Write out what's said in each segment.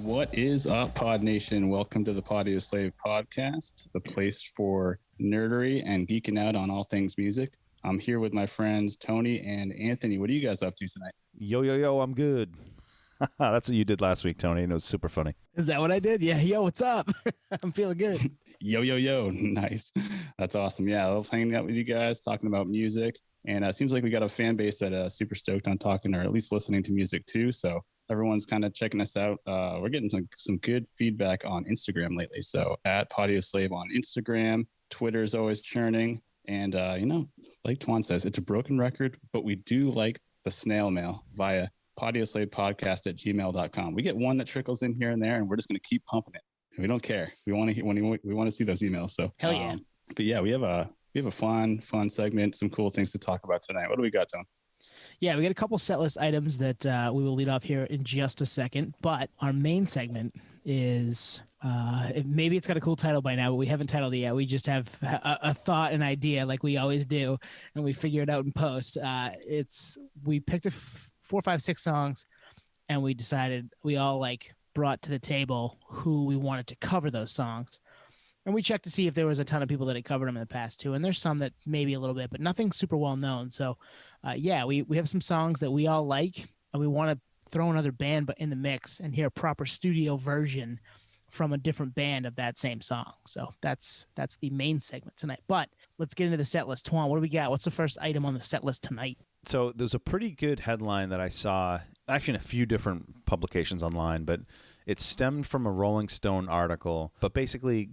What is up, Pod Nation? Welcome to the Podioslave podcast, the place for nerdery and geeking out on all things music. I'm here with my friends Tony and Anthony. What are you guys up to tonight? Yo, I'm good. That's what you did last week, Tony, and it was super funny. Is that what I did? Yeah. Yo, what's up? I'm feeling good. Yo. Nice. That's awesome. Yeah, I love hanging out with you guys, talking about music. And it seems like we got a fan base that super stoked on talking or at least listening to music too. So everyone's kind of checking us out. We're getting some good feedback on Instagram lately. So at Podioslave on Instagram, Twitter is always churning. And, like Twan says, it's a broken record, but we do like the snail mail via podioslavepodcast@gmail.com. We get one that trickles in here and there, and we're just going to keep pumping it. We don't care. We want to see those emails. So hell yeah. But yeah, we have a fun segment, some cool things to talk about tonight. What do we got, Tom? Yeah, we got a couple set list items that we will lead off here in just a second. But our main segment is maybe it's got a cool title by now, but we haven't titled it yet. We just have a thought, an idea, like we always do, and we figure it out in post. We picked 4, 5, 6 songs, and we decided we all brought to the table who we wanted to cover those songs. And we checked to see if there was a ton of people that had covered them in the past too. And there's some that maybe a little bit, but nothing super well known. So we have some songs that we all like, and we want to throw another band but in the mix and hear a proper studio version from a different band of that same song. So that's the main segment tonight. But let's get into the set list. Twan, what do we got? What's the first item on the set list tonight? So there's a pretty good headline that I saw, actually in a few different publications online, but it stemmed from a Rolling Stone article. But basically,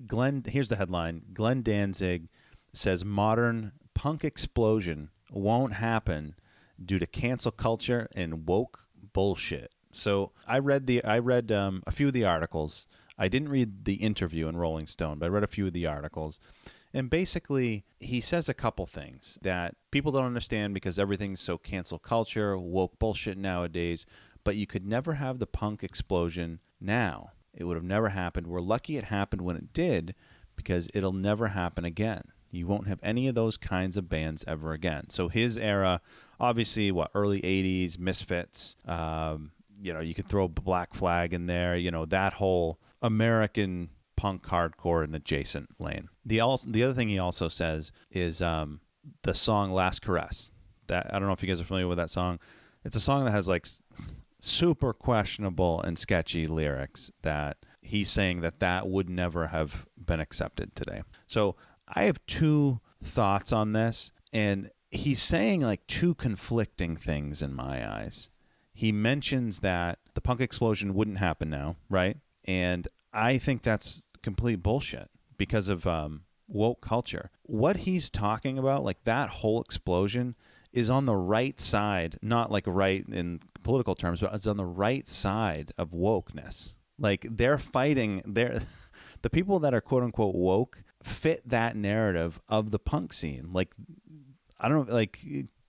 here's the headline. Glenn Danzig says modern punk explosion won't happen due to cancel culture and woke bullshit. So I read a few of the articles. I didn't read the interview in Rolling Stone, but I read a few of the articles. And basically, he says a couple things that people don't understand because everything's so cancel culture, woke bullshit nowadays. But you could never have the punk explosion now. It would have never happened. We're lucky it happened when it did, because it'll never happen again. You won't have any of those kinds of bands ever again. So his era, obviously, early 80s, Misfits, you could throw Black Flag in there, that whole American punk hardcore and adjacent lane. The other thing he also says is the song Last Caress. That, I don't know if you guys are familiar with that song. It's a song that has super questionable and sketchy lyrics that he's saying that would never have been accepted today. So I have two thoughts on this, and he's saying two conflicting things in my eyes. He mentions that the punk explosion wouldn't happen now, right? And I think that's complete bullshit because of woke culture. What he's talking about, that whole explosion, is on the right side, not right in political terms, but it's on the right side of wokeness. They're fighting, the people that are quote unquote woke fit that narrative of the punk scene. I don't know,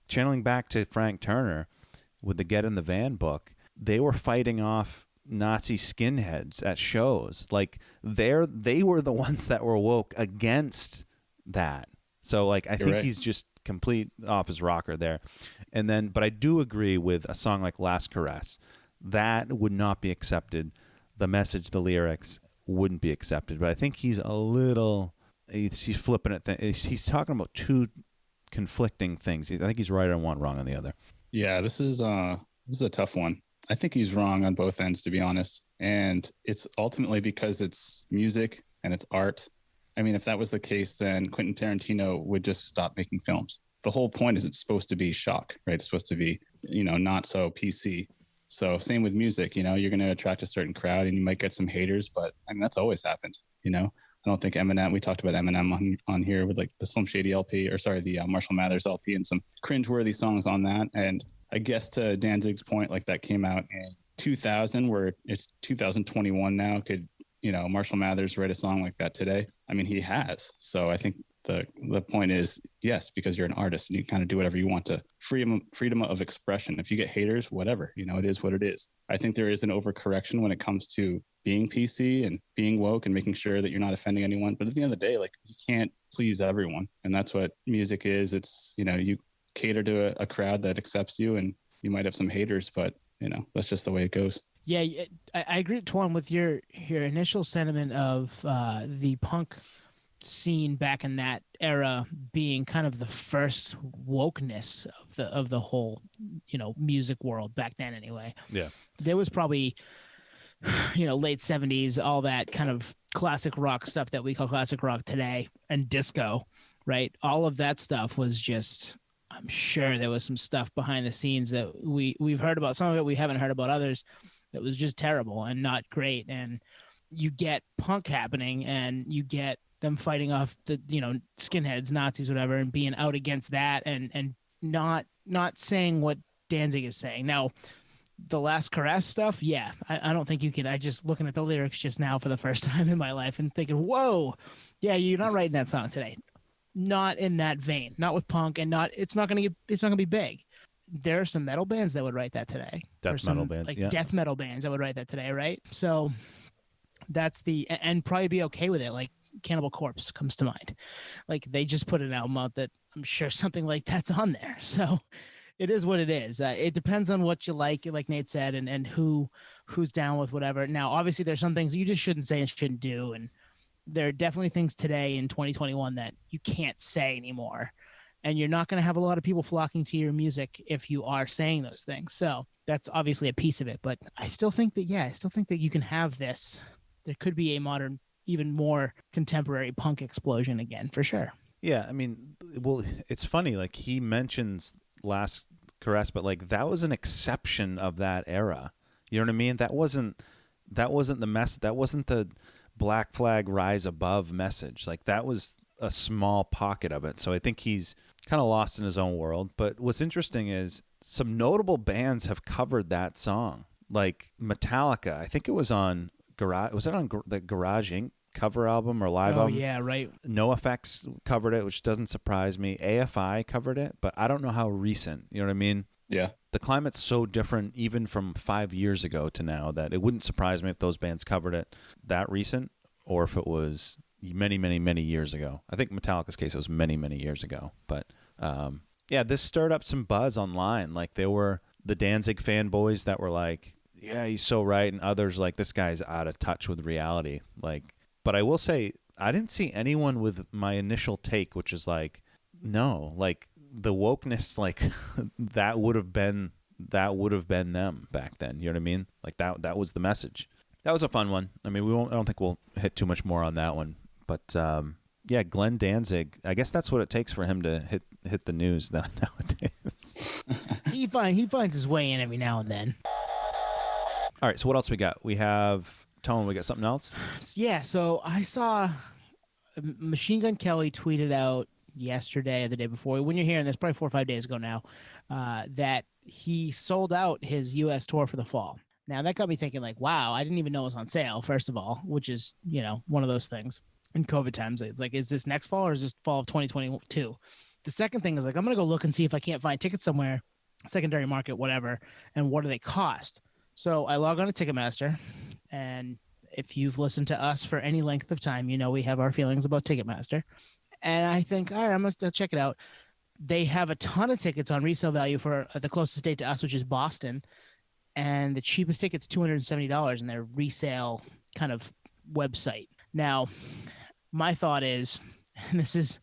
channeling back to Frank Turner with the Get in the Van book, they were fighting off Nazi skinheads at shows. They were the ones that were woke against that. So I think right. He's just complete off his rocker there. But I do agree with a song like Last Caress. That would not be accepted. The message, the lyrics wouldn't be accepted. But I think he's he's flipping it. He's talking about two conflicting things. I think he's right on one, wrong on the other. Yeah, this is a tough one. I think he's wrong on both ends, to be honest. And it's ultimately because it's music and it's art. I mean, if that was the case, then Quentin Tarantino would just stop making films. The whole point is it's supposed to be shock, right? It's supposed to be, not so PC. So same with music, you're going to attract a certain crowd and you might get some haters, but I mean, that's always happened, I don't think Eminem, we talked about Eminem on here with the Slim Shady LP, the Marshall Mathers LP, and some cringeworthy songs on that. And I guess to Danzig's point, that came out in 2000, where it's 2021 now. Could, Marshall Mathers write a song like that today? I mean, he has. So I think the point is, yes, because you're an artist and you kind of do whatever you want to freedom of expression. If you get haters, whatever, it is what it is. I think there is an overcorrection when it comes to being PC and being woke and making sure that you're not offending anyone. But at the end of the day, you can't please everyone. And that's what music is. It's, you cater to a crowd that accepts you, and you might have some haters, but that's just the way it goes. Yeah, I agree, Twan, with your initial sentiment of the punk scene back in that era being kind of the first wokeness of the whole, music world back then. Anyway, Yeah. there was probably late 70s, all that kind of classic rock stuff that we call classic rock today, and disco, right? All of that stuff was just, I'm sure there was some stuff behind the scenes that we've heard about. Some of it we haven't heard about, others that was just terrible and not great. And you get punk happening, and you get them fighting off the skinheads, Nazis, whatever, and being out against that, and not saying what Danzig is saying now. The Last Caress stuff, yeah, I don't think you can. I just looking at the lyrics just now for the first time in my life and thinking, whoa, yeah, you're not writing that song today. Not in that vein. Not with punk, and it's not gonna be big. There are some metal bands that would write that today. Death metal bands, yeah. Death metal bands that would write that today, right? So that's and probably be okay with it. Like Cannibal Corpse comes to mind. Like they just put an album out that I'm sure something like that's on there. So it is what it is. It depends on what you like Nate said, and who's down with whatever. Now, obviously, there's some things you just shouldn't say and shouldn't do, and there are definitely things today in 2021 that you can't say anymore, and you're not going to have a lot of people flocking to your music if you are saying those things. So that's obviously a piece of it. But I still think that you can have this. There could be a modern, even more contemporary punk explosion again, for sure. Yeah, I mean, well, it's funny. Like he mentions Last Caress, but like that was an exception of that era. You know what I mean? That wasn't the mess. That wasn't the Black Flag rise above message. Like that was a small pocket of it. So I think he's kind of lost in his own world. But what's interesting is some notable bands have covered that song. Like Metallica, I think it was on Garage. Was it on the Garage Inc. cover album or live album? Oh yeah, right. NoFX covered it, which doesn't surprise me. AFI covered it, but I don't know how recent. You know what I mean? Yeah. The climate's so different even from 5 years ago to now that it wouldn't surprise me if those bands covered it that recent or if it was many, many, many years ago. I think Metallica's case, it was many, many years ago. But yeah, this stirred up some buzz online. Like there were the Danzig fanboys that were like, yeah, he's so right. And others like, this guy's out of touch with reality. Like, but I will say, I didn't see anyone with my initial take, which is like, no, like the wokeness, like that would have been them back then. You know what I mean? Like that was the message. That was a fun one. I mean, I don't think we'll hit too much more on that one, but yeah, Glenn Danzig. I guess that's what it takes for him to hit the news nowadays. He finds his way in every now and then. All right, so what else we got? We have Tone. We got something else? Yeah, so I saw Machine Gun Kelly tweeted out yesterday or the day before. When you're hearing this, probably 4 or 5 days ago now, that he sold out his U.S. tour for the fall. Now that got me thinking, like, wow, I didn't even know it was on sale. First of all, which is one of those things in COVID times. It's like, is this next fall or is this fall of 2022? The second thing is like, I'm gonna go look and see if I can't find tickets somewhere, secondary market, whatever, and what do they cost. So I log on to Ticketmaster, and if you've listened to us for any length of time, we have our feelings about Ticketmaster. And I think, all right, I'm going to check it out. They have a ton of tickets on resale value for the closest date to us, which is Boston. And the cheapest ticket's $270 in their resale kind of website. Now, my thought is, and this is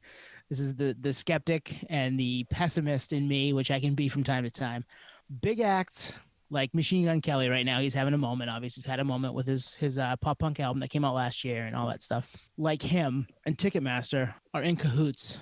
the skeptic and the pessimist in me, which I can be from time to time. Big acts like Machine Gun Kelly right now, he's having a moment. Obviously, he's had a moment with his pop punk album that came out last year and all that stuff. Like him and Ticketmaster are in cahoots.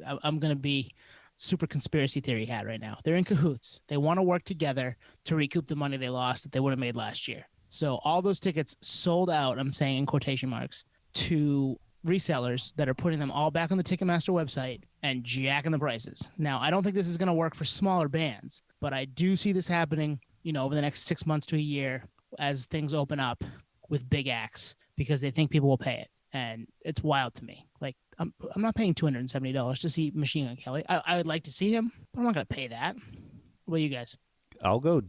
I'm going to be super conspiracy theory hat right now. They're in cahoots. They want to work together to recoup the money they lost that they would have made last year. So all those tickets sold out, I'm saying in quotation marks, to resellers that are putting them all back on the Ticketmaster website and jacking the prices. Now, I don't think this is going to work for smaller bands, but I do see this happening, over the next 6 months to a year as things open up with big acts because they think people will pay it. And it's wild to me. Like, I'm not paying $270 to see Machine Gun Kelly. I would like to see him, but I'm not going to pay that. What do you guys? I'll go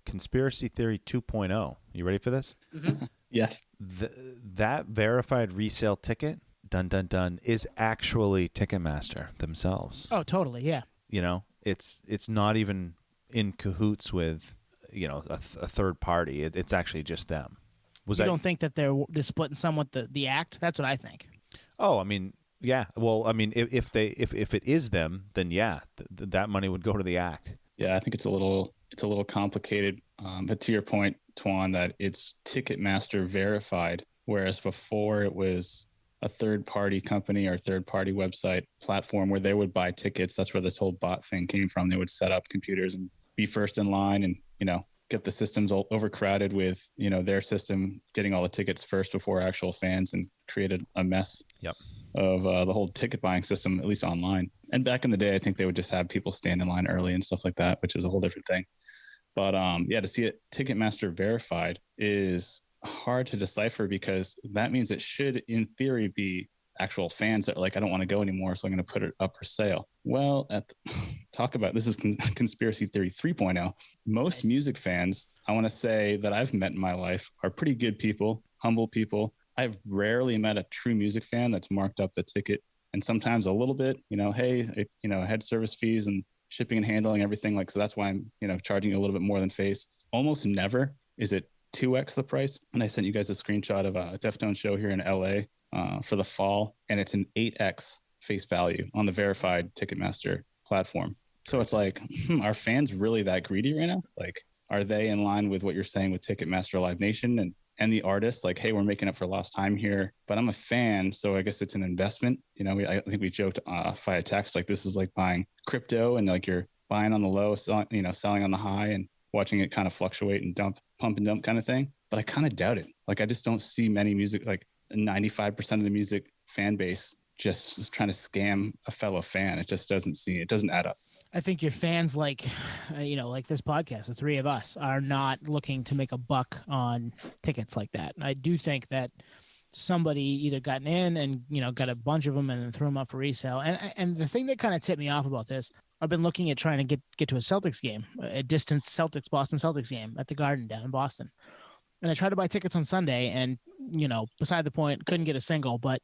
conspiracy theory 2.0. You ready for this? Mm-hmm. Yes. That verified resale ticket, dun, is actually Ticketmaster themselves. Oh, totally. Yeah. It's not even in cahoots with, a third party. It's actually just them. Don't think that they're splitting somewhat the act? That's what I think. Oh, I mean, yeah. Well, I mean, if it is them, then yeah, that money would go to the act. Yeah, I think it's a little complicated. But to your point, Twan, that it's Ticketmaster verified, whereas before it was a third-party company or third-party website platform where they would buy tickets. That's where this whole bot thing came from. They would set up computers and be first in line, and get the systems all overcrowded with their system getting all the tickets first before actual fans, and created a mess. Yep. Of the whole ticket buying system, at least online. And back in the day, I think they would just have people stand in line early and stuff like that, which is a whole different thing. But to see it Ticketmaster verified is hard to decipher, because that means it should, in theory, be actual fans that are like, I don't want to go anymore, so I'm going to put it up for sale. Well, talk about, this is conspiracy theory 3.0. Most music fans, I want to say, that I've met in my life are pretty good people, humble people. I've rarely met a true music fan that's marked up the ticket, and sometimes a little bit, hey, head service fees and shipping and handling, everything, like, so that's why I'm, charging you a little bit more than face. Almost never is it 2x the price. And I sent you guys a screenshot of a Deftones show here in LA for the fall, and it's an 8x face value on the verified Ticketmaster platform. So it's like, are fans really that greedy right now? Like, are they in line with what you're saying with Ticketmaster, Live Nation, and the artist? Like, hey, we're making up for lost time here, but I'm a fan, so I guess it's an investment. I think we joked via text, like, this is like buying crypto, and like you're buying on the low, selling on the high, and watching it kind of fluctuate and pump and dump kind of thing. But I kind of doubt it. Like, I just don't see many music, like 95% of the music fan base just is trying to scam a fellow fan. It just it doesn't add up. I think your fans, like this podcast, the three of us, are not looking to make a buck on tickets like that. And I do think that somebody either gotten in and, got a bunch of them and then threw them up for resale. And the thing that kind of tipped me off about this, I've been looking at trying to get to a Celtics game, a distant Boston Celtics game at the Garden down in Boston. And I tried to buy tickets on Sunday, and, beside the point, couldn't get a single, but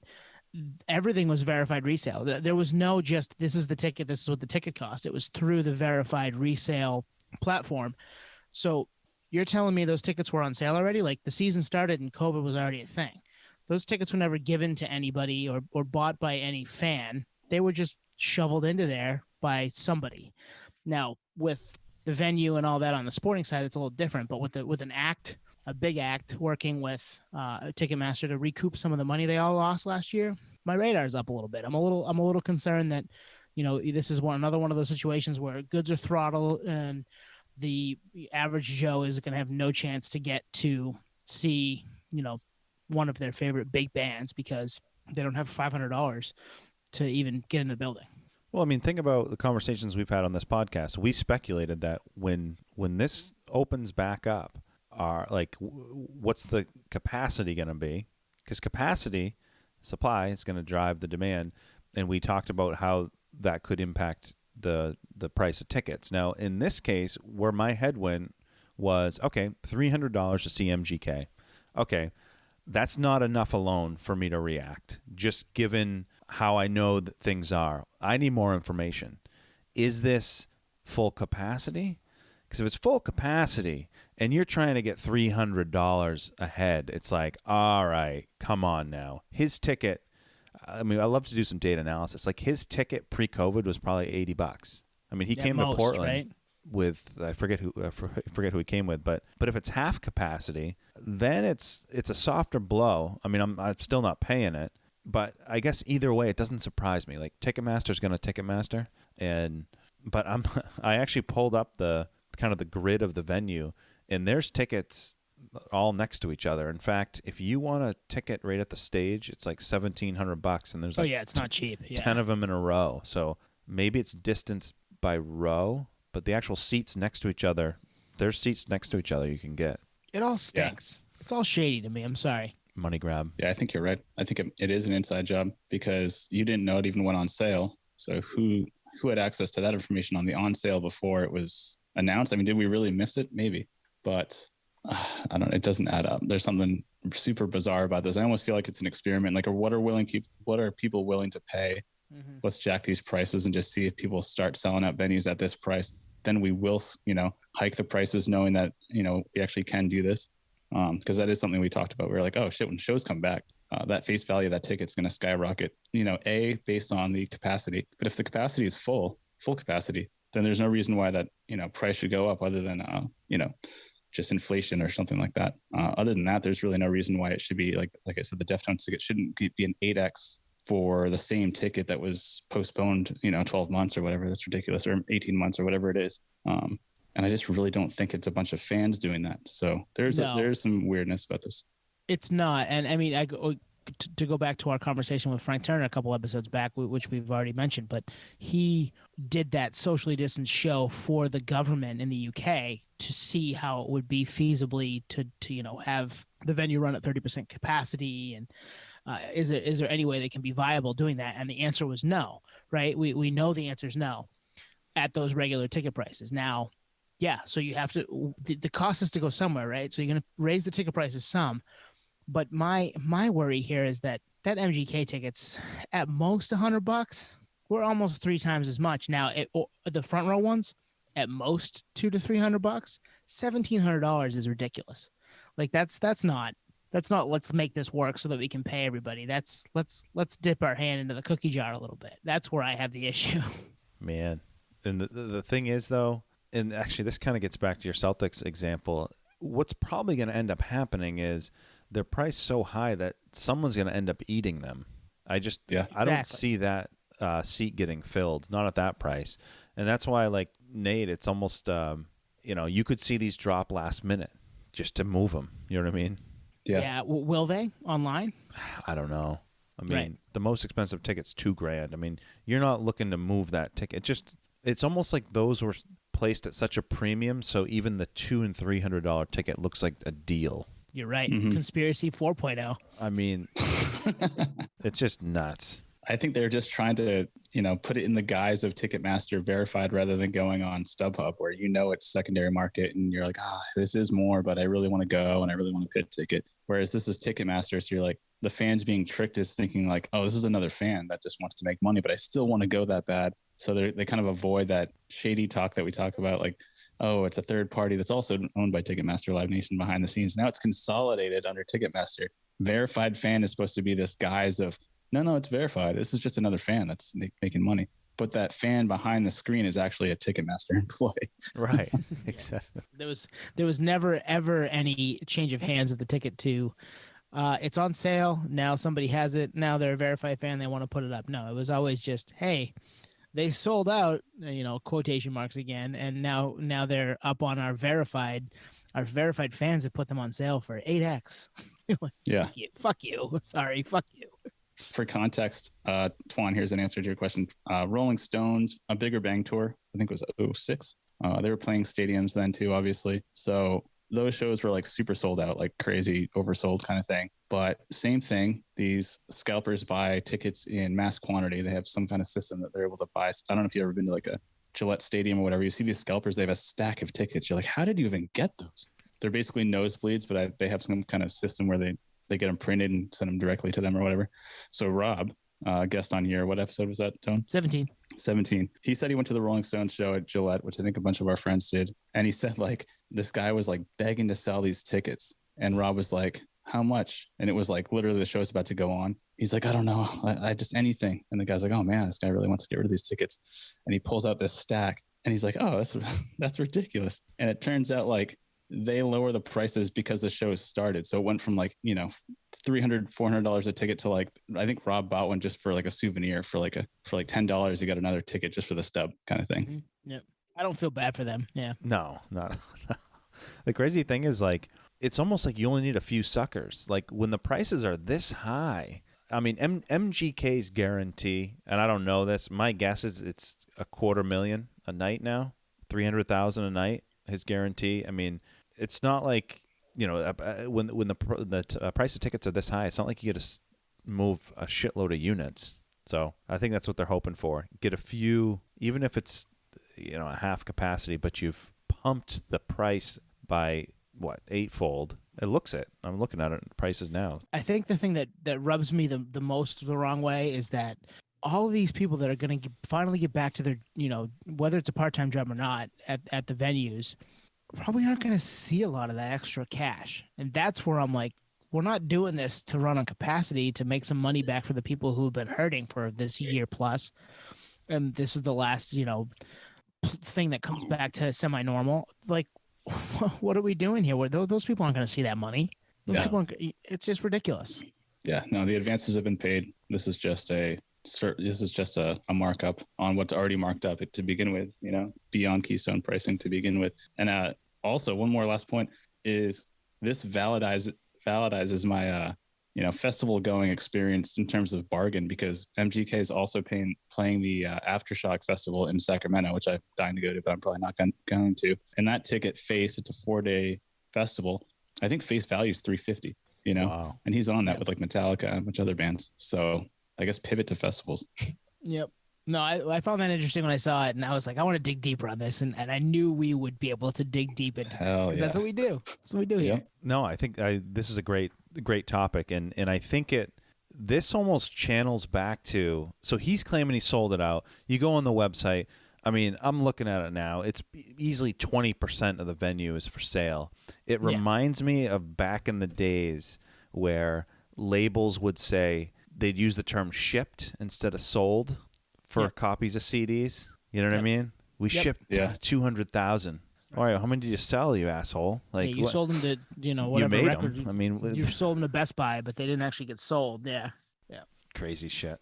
everything was verified resale. There was no just, this is the ticket, this is what the ticket cost. It was through the verified resale platform. So you're telling me those tickets were on sale already? Like, the season started and COVID was already a thing. Those tickets were never given to anybody or bought by any fan. They were just shoveled into there by somebody. Now, with the venue and all that on the sporting side, it's a little different, but with an act, a big act, working with Ticketmaster to recoup some of the money they all lost last year, my radar's up a little bit. I'm a little concerned that, this is another one of those situations where goods are throttled and the average Joe is going to have no chance to get to see, one of their favorite big bands because they don't have $500 to even get in the building. Well, I mean, think about the conversations we've had on this podcast. We speculated that when this opens back up, what's the capacity going to be? Because capacity, supply, is going to drive the demand, and we talked about how that could impact the price of tickets. Now, in this case, where my head went was, okay, $300 to see MGK. Okay, that's not enough alone for me to react, just given how I know that things are. I need more information. Is this full capacity? Because if it's full capacity and you're trying to get $300 a head, it's like, all right, come on now. His ticket, I mean, I love to do some data analysis. Like, his ticket pre-COVID was probably $80. I mean, he came to Portland, right, with I forget who he came with, but if it's half capacity, then it's a softer blow. I mean, I'm still not paying it, but I guess either way, it doesn't surprise me. Like, Ticketmaster's going to Ticketmaster, but I actually pulled up the kind of the grid of the venue, and there's tickets all next to each other. In fact, if you want a ticket right at the stage, it's like $1,700, and there's it's not cheap. Yeah. 10 of them in a row. So maybe it's distance by row, but the actual seats next to each other, there's seats next to each other you can get. It all stinks. Yeah. It's all shady to me. I'm sorry. Money grab. Yeah, I think you're right. I think it is an inside job because you didn't know it even went on sale. So who had access to that information on the on sale before it was announced? I mean, did we really miss it? Maybe, but I don't know. It doesn't add up. There's something super bizarre about this. I almost feel like it's an experiment. Like, what are people willing to pay? Mm-hmm. Let's jack these prices and just see if people start selling out venues at this price. then we will, hike the prices knowing that, we actually can do this. Because that is something we talked about. We were like, oh shit, when shows come back, that face value of that ticket's going to skyrocket, based on the capacity. But if the capacity is full capacity, then there's no reason why that, price should go up other than, just inflation or something like that. Other than that, there's really no reason why it should be like I said, the Deftones ticket shouldn't be an 8X for the same ticket that was postponed, 12 months or whatever. That's ridiculous, or 18 months or whatever it is. And I just really don't think it's a bunch of fans doing that. So there's some weirdness about this. It's not. And I mean, to go back to our conversation with Frank Turner a couple episodes back, which we've already mentioned, but he did that socially distanced show for the government in the UK to see how it would be feasibly to have the venue run at 30% capacity. And is there any way they can be viable doing that? And the answer was no, right? We know the answer is no at those regular ticket prices. Now, yeah, so you have to, the cost is to go somewhere, right? So you're going to raise the ticket prices some. But my worry here is that MGK tickets at most $100. We're almost 3 times as much now. The front row ones at most $200 to $300. $1,700 is ridiculous. Like that's not. Let's make this work so that we can pay everybody. Let's dip our hand into the cookie jar a little bit. That's where I have the issue. Man, and the thing is though, and actually this kind of gets back to your Celtics example. What's probably going to end up happening is they're priced so high that someone's going to end up eating them. I don't see that seat getting filled, not at that price. And that's why, like Nate, it's almost, you could see these drop last minute just to move them. You know what I mean? Yeah. Will they online? I don't know. I mean, Right. The most expensive ticket's $2,000. I mean, you're not looking to move that ticket. It's almost like those were placed at such a premium, so even the $200 and $300 ticket looks like a deal. You're right. Mm-hmm. Conspiracy 4.0. I mean, it's just nuts. I think they're just trying to, put it in the guise of Ticketmaster verified rather than going on StubHub where it's secondary market and you're like, this is more, but I really want to go and I really want to pit ticket. Whereas this is Ticketmaster, so you're like, the fans being tricked is thinking like, oh, this is another fan that just wants to make money, but I still want to go that bad. So they kind of avoid that shady talk that we talk about, like, oh, it's a third party that's also owned by Ticketmaster Live Nation behind the scenes. Now it's consolidated under Ticketmaster. Verified fan is supposed to be this guise of, no, it's verified. This is just another fan that's making money. But that fan behind the screen is actually a Ticketmaster employee. Right. Exactly. There was never, ever any change of hands of the ticket to, it's on sale. Now somebody has it. Now they're a verified fan. They want to put it up. No, it was always just, hey, they sold out, quotation marks again, and now they're up on our verified fans that put them on sale for 8X. Like, yeah. Fuck you. Sorry, fuck you. For context, Twan, here's an answer to your question. Rolling Stones, a Bigger Bang tour, I think it was 2006. They were playing stadiums then too, obviously. So those shows were like super sold out, like crazy oversold kind of thing. But same thing, these scalpers buy tickets in mass quantity. They have some kind of system that they're able to buy. I don't know if you've ever been to like a Gillette Stadium or whatever. You see these scalpers, they have a stack of tickets. You're like, how did you even get those? They're basically nosebleeds, but they have some kind of system where they get them printed and send them directly to them or whatever. So Rob, guest on here, what episode was that, Tone? 17. He said he went to the Rolling Stones show at Gillette, which I think a bunch of our friends did. And he said like this guy was like begging to sell these tickets. And Rob was like, how much? And it was like literally the show's about to go on. He's like, I don't know. I just anything. And the guy's like, oh man, this guy really wants to get rid of these tickets. And he pulls out this stack and he's like, oh, that's ridiculous. And it turns out like they lower the prices because the show started. So it went from like, $300, $400 a ticket to like, I think Rob bought one just for like a souvenir for like $10. He got another ticket just for the stub kind of thing. Mm-hmm. Yep. I don't feel bad for them. Yeah. No. The crazy thing is like, it's almost like you only need a few suckers. Like when the prices are this high, I mean, MGK's guarantee, and I don't know this, my guess is it's $250,000 a night now, 300,000 a night, his guarantee. I mean, it's not like, when the price of tickets are this high, it's not like you get to move a shitload of units. So I think that's what they're hoping for. Get a few, even if it's, a half capacity, but you've pumped the price by what, 8-fold. It looks it. I'm looking at it. Prices now. I think the thing that rubs me the most the wrong way is that all of these people that are going to finally get back to their, whether it's a part-time job or not at the venues, probably aren't going to see a lot of that extra cash. And that's where I'm like, we're not doing this to run on capacity to make some money back for the people who've been hurting for this year plus. And this is the last, thing that comes back to semi-normal. Like, what are we doing here? Where those people aren't going to see that money. Those people aren't, it's just ridiculous. Yeah, no, the advances have been paid. This is just a markup on what's already marked up to begin with, beyond Keystone pricing to begin with. And also, one more last point is this validates my festival going experience in terms of bargain, because MGK is also playing the Aftershock Festival in Sacramento, which I'm dying to go to, but I'm probably not going to. And that ticket face, it's a 4-day festival. I think face value is $350. Wow. And he's on that with like Metallica and a bunch of other bands. So I guess pivot to festivals. Yep. No, I found that interesting when I saw it, and I was like, I want to dig deeper on this, and I knew we would be able to dig deep into it, because that's what we do. That's what we do here. No, I think this is a great topic, and I think this almost channels back to, so he's claiming he sold it out. You go on the website. I mean, I'm looking at it now. It's easily 20% of the venue is for sale. It reminds me of back in the days where labels would say they'd use the term shipped instead of sold for copies of CDs. You know what I mean? We shipped 200,000. All right, how many did you sell, you asshole? Like, you sold them to, whatever you made record. them. I mean, you sold them to Best Buy, but they didn't actually get sold. Yeah. Crazy shit.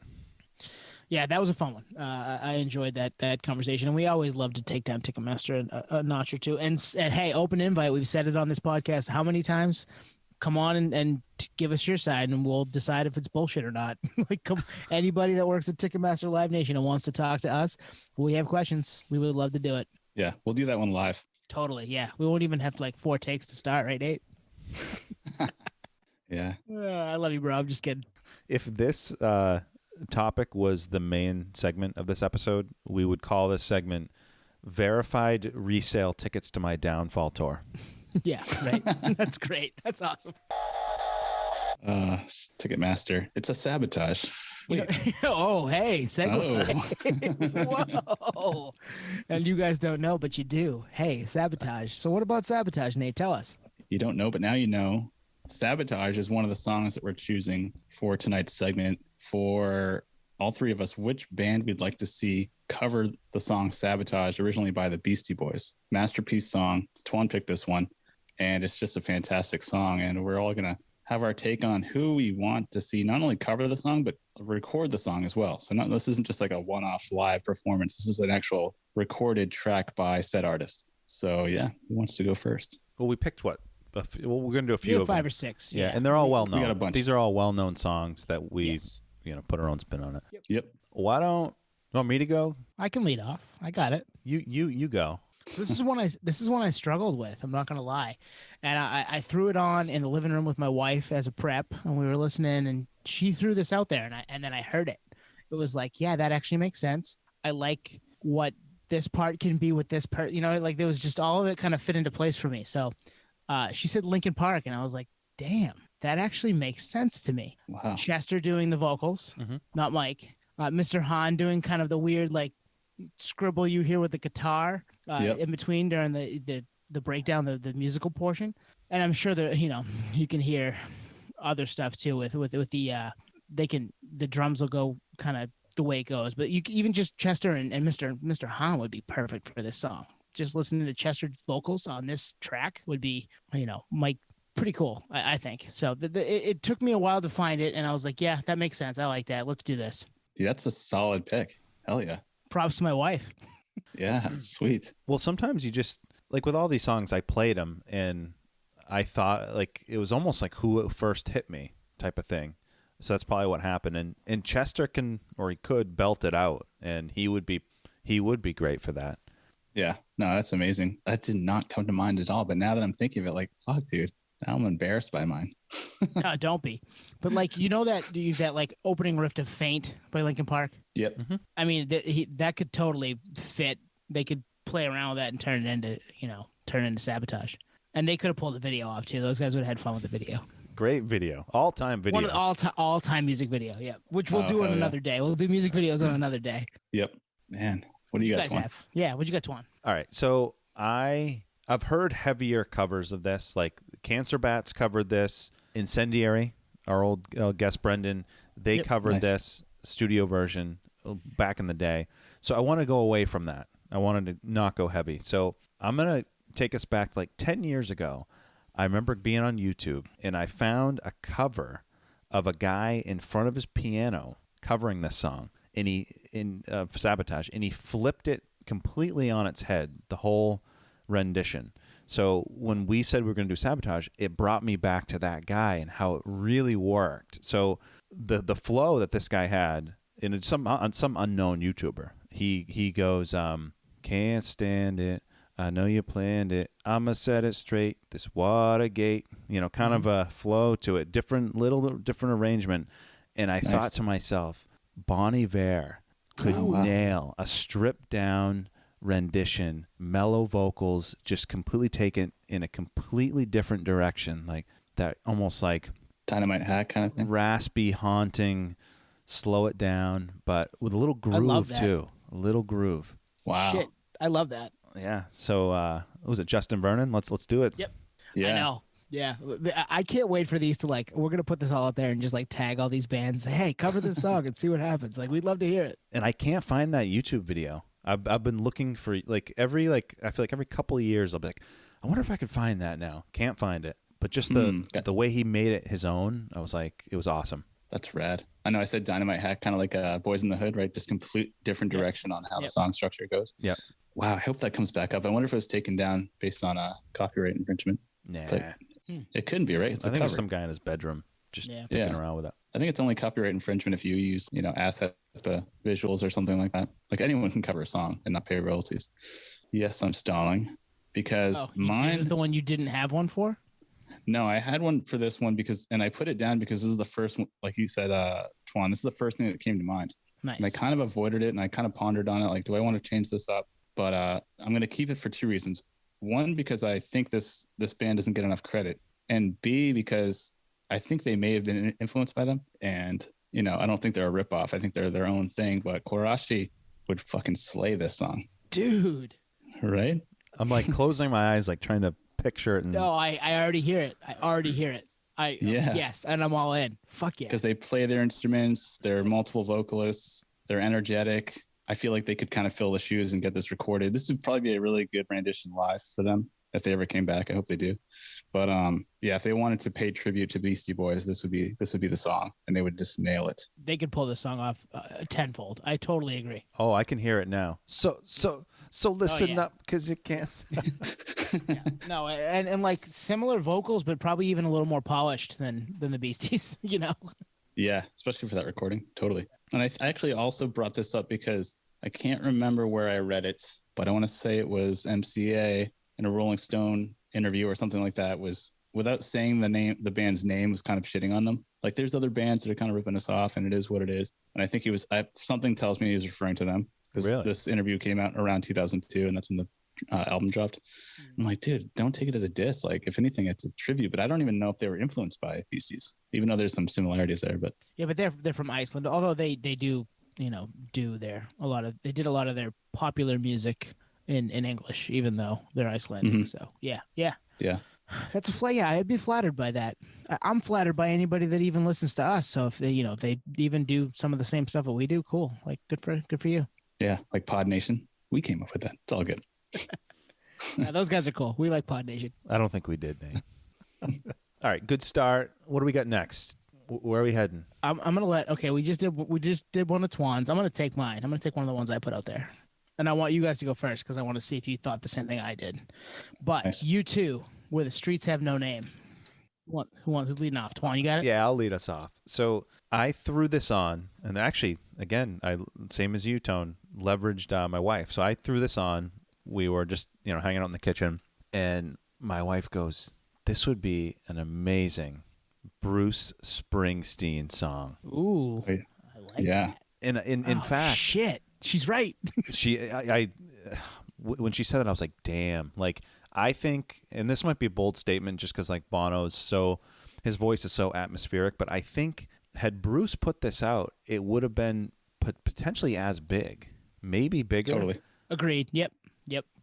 Yeah, that was a fun one. I enjoyed that conversation, and we always love to take down Ticketmaster a notch or two. And hey, open invite. We've said it on this podcast how many times? Come on and give us your side, and we'll decide if it's bullshit or not. Like, anybody that works at Ticketmaster Live Nation and wants to talk to us, we have questions. We would love to do it. Yeah, we'll do that one live. Totally. Yeah, we won't even have like 4 takes to start, right, Nate? Yeah. I love you, bro. I'm just kidding. If this topic was the main segment of this episode, we would call this segment "Verified Resale Tickets to My Downfall Tour." Yeah, right. That's great. That's awesome. Ticketmaster. It's a sabotage. Oh, hey, segue. Whoa. And you guys don't know, but you do. Hey, sabotage. So what about sabotage, Nate? Tell us. You don't know, but now you know. Sabotage is one of the songs that we're choosing for tonight's segment. For all three of us, which band we'd like to see cover the song Sabotage, originally by the Beastie Boys. Masterpiece song. Twan picked this one, and it's just a fantastic song, and we're all going to have our take on who we want to see not only cover the song, but record the song as well. So this isn't just like a one-off live performance. This is an actual recorded track by said artist. So yeah, who wants to go first? Well, we picked what? Well, we're going to do a few of them. 5 or 6. Yeah, and they're all well-known. We got a bunch. These are all well-known songs that we, put our own spin on it. Yep. Why don't you want me to go? I can lead off. I got it. You go. This is one I struggled with. I'm not gonna lie, and I threw it on in the living room with my wife as a prep, and we were listening, and she threw this out there, and then I heard it. It was like, yeah, that actually makes sense. I like what this part can be with this part. Like there was just all of it kind of fit into place for me. So she said Linkin Park, and I was like, damn, that actually makes sense to me. Wow. Chester doing the vocals, not Mike. Mr. Hahn doing kind of the weird like scribble you hear with the guitar in between during the breakdown, the musical portion. And I'm sure that you can hear other stuff too with the the drums will go kind of the way it goes. But you even just Chester and Mr. Hahn would be perfect for this song. Just listening to Chester vocals on this track would be Mike, pretty cool, I think. So it took me a while to find it, and I was like, yeah, that makes sense. I like that. Let's do this. Yeah, that's a solid pick. Hell yeah. Props to my wife. Yeah, sweet. Well, sometimes you just, like with all these songs, I played them and I thought like it was almost like who first hit me type of thing. So that's probably what happened. And Chester he could belt it out, and he would be great for that. Yeah, no, that's amazing. That did not come to mind at all. But now that I'm thinking of it, like, fuck, dude, now I'm embarrassed by mine. No, don't be. But like, that like opening riff of Faint by Linkin Park. Yep. Mm-hmm. I mean, that could totally fit. They could play around with that and turn it into Sabotage. And they could have pulled the video off too. Those guys would have had fun with the video. Great video. All-time video. One of the all-time music video. Yeah, which we'll do on another day. We'll do music videos on another day. Yep. Man, what do you got, guys have? Yeah, what you got, Twan? All right, so I've heard heavier covers of this, like Cancer Bats covered this, Incendiary, our old guest Brendan, they covered this studio version back in the day. So I want to go away from that. I wanted to not go heavy. So I'm going to take us back like 10 years ago. I remember being on YouTube, and I found a cover of a guy in front of his piano covering this song, and Sabotage, and he flipped it completely on its head, the whole rendition. So when we said we were going to do Sabotage, it brought me back to that guy and how it really worked. So the flow that this guy had in some unknown YouTuber, he goes, can't stand it. I know you planned it. I'ma set it straight. This Watergate, kind of a flow to it, different arrangement. And I thought to myself, Bon Iver could nail a stripped down rendition, mellow vocals, just completely taken in a completely different direction, like that, almost like Dynamite Hat kind of thing. Raspy, haunting, slow it down, but with a little groove too. A little groove. Wow. Shit, I love that. Yeah. So was it Justin Vernon? Let's do it. Yep. Yeah. I know. Yeah. I can't wait for these to we're going to put this all up there and just tag all these bands. Say, hey, cover this song and see what happens. We'd love to hear it. And I can't find that YouTube video. I've been looking for every couple of years I'll be like, I wonder if I could find that now. Can't find it. But just the way he made it his own, I was like, it was awesome. That's rad. I know I said Dynamite Hat, kind of like Boys in the Hood, right? Just complete different direction on how the song structure goes. Yep. Wow, I hope that comes back up. I wonder if it was taken down based on copyright infringement. Nah. But it couldn't be, right? It's I think cover. there's some guy in his bedroom just dicking around with it. I think it's only copyright infringement if you use, assets, the visuals or something like that. Like anyone can cover a song and not pay royalties. Yes, I'm stalling because mine. This is the one you didn't have one for? No, I had one for this one and I put it down because this is the first one, like you said, Twan, this is the first thing that came to mind. Nice. And I kind of avoided it and I kind of pondered on it. Like, do I want to change this up? But I'm going to keep it for two reasons. One, because I think this band doesn't get enough credit. And B, because I think they may have been influenced by them. And, I don't think they're a ripoff. I think they're their own thing. But Korashi would fucking slay this song. Dude. Right? I'm closing my eyes, trying to picture it. And... No, I already hear it. Yes, and I'm all in. Fuck yeah. Because they play their instruments. They're multiple vocalists. They're energetic. I feel like they could kind of fill the shoes and get this recorded. This would probably be a really good rendition live for them if they ever came back. I hope they do. But if they wanted to pay tribute to Beastie Boys, this would be the song, and they would just nail it. They could pull this song off tenfold. I totally agree. Oh, I can hear it now. So listen up, because you can't see. No, and similar vocals, but probably even a little more polished than the Beasties. Yeah, especially for that recording. Totally. And I actually also brought this up because I can't remember where I read it, but I want to say it was MCA in a Rolling Stone interview or something like that, was without saying the band's name, was kind of shitting on them. Like, there's other bands that are kind of ripping us off, and it is what it is. And I think something tells me he was referring to them. Really? This interview came out around 2002, and that's when the album dropped. I'm like, dude, don't take it as a diss. Like, if anything, it's a tribute. But I don't even know if they were influenced by Beasties, even though there's some similarities there. But yeah, but they're from Iceland. Although they do they did a lot of their popular music in English, even though they're Icelandic. Mm-hmm. So yeah. That's a flag. Yeah, I'd be flattered by that. I'm flattered by anybody that even listens to us. So if they even do some of the same stuff that we do, cool. Good for you. Yeah, like Pod Nation. We came up with that. It's all good. Yeah, those guys are cool. We like Pod Nation. I don't think we did, Nate. All right, good start. What do we got next? Where are we heading? I'm gonna let. Okay, we just did one of Twan's. I'm gonna take mine. I'm gonna take one of the ones I put out there, and I want you guys to go first because I want to see if you thought the same thing I did. But nice. You too, where the streets have no name. Who's leading off? Twan, you got it? Yeah, I'll lead us off. So I threw this on, and actually, again, same as you, Tone, leveraged my wife. So I threw this on. We were just hanging out in the kitchen, and my wife goes, "This would be an amazing Bruce Springsteen song." Ooh, I like that. And in fact, shit, she's right. When she said that, I was like, damn. I think, and this might be a bold statement just because Bono's His voice is so atmospheric, but I think had Bruce put this out, it would have been potentially as big, maybe bigger. Totally. Agreed. Yep.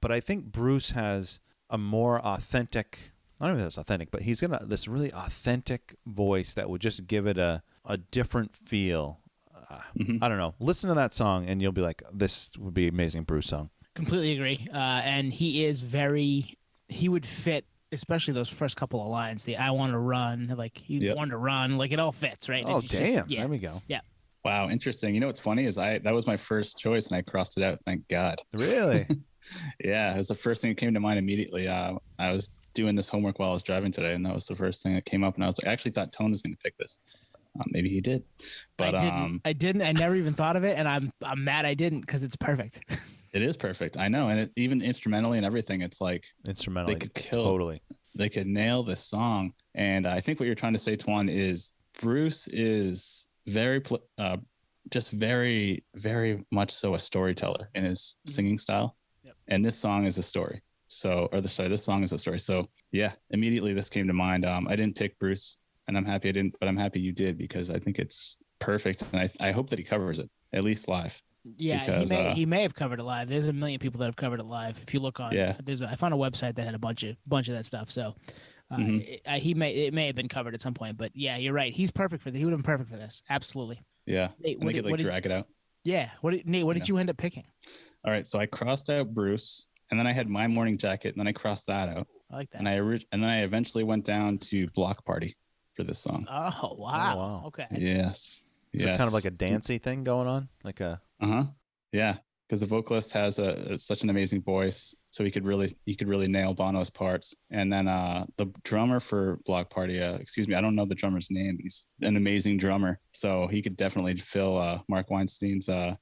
But I think Bruce has a more authentic, I don't know if that's authentic, but he's got this really authentic voice that would just give it a different feel. I don't know. Listen to that song and you'll be like, this would be an amazing Bruce song. Completely agree. And he would fit, especially those first couple of lines. The I want to run, like he wanted to run, like it all fits, right? Oh, damn. There we go. Yeah. Wow, interesting. You know what's funny is that was my first choice and I crossed it out. Thank God. Really? Yeah, it was the first thing that came to mind immediately. I was doing this homework while I was driving today, and that was the first thing that came up. And I was like, I actually thought Tone was going to pick this. Maybe he did, but I didn't. I never even thought of it, and I'm mad I didn't because it's perfect. It is perfect. I know, and even instrumentally and everything, it's like instrumentally they could kill. Totally. They could nail this song, and I think what you're trying to say, Twan, is Bruce is just very, very much so a storyteller in his singing style. Yep. And this song is a story. This song is a story. So yeah, immediately this came to mind. I didn't pick Bruce, and I'm happy I didn't, but I'm happy you did because I think it's perfect, and I hope that he covers it at least live. Yeah, because, he may have covered it live. There's a million people that have covered it live. If you look on, I found a website that had a bunch of that stuff. So it may have been covered at some point. But yeah, you're right. He's perfect for this. He would have been perfect for this. Absolutely. Yeah, Nate, and they could drag it out. Yeah. Nate, what did you end up picking? All right, so I crossed out Bruce, and then I had My Morning Jacket, and then I crossed that out. I like that. And then I eventually went down to Block Party for this song. Oh wow. Okay. Yes. So kind of like a dancey thing going on, like a. Yeah, because the vocalist has such an amazing voice, so he could really nail Bono's parts. And then the drummer for Block Party, I don't know the drummer's name, but he's an amazing drummer, so he could definitely fill Mark Weinstein's Not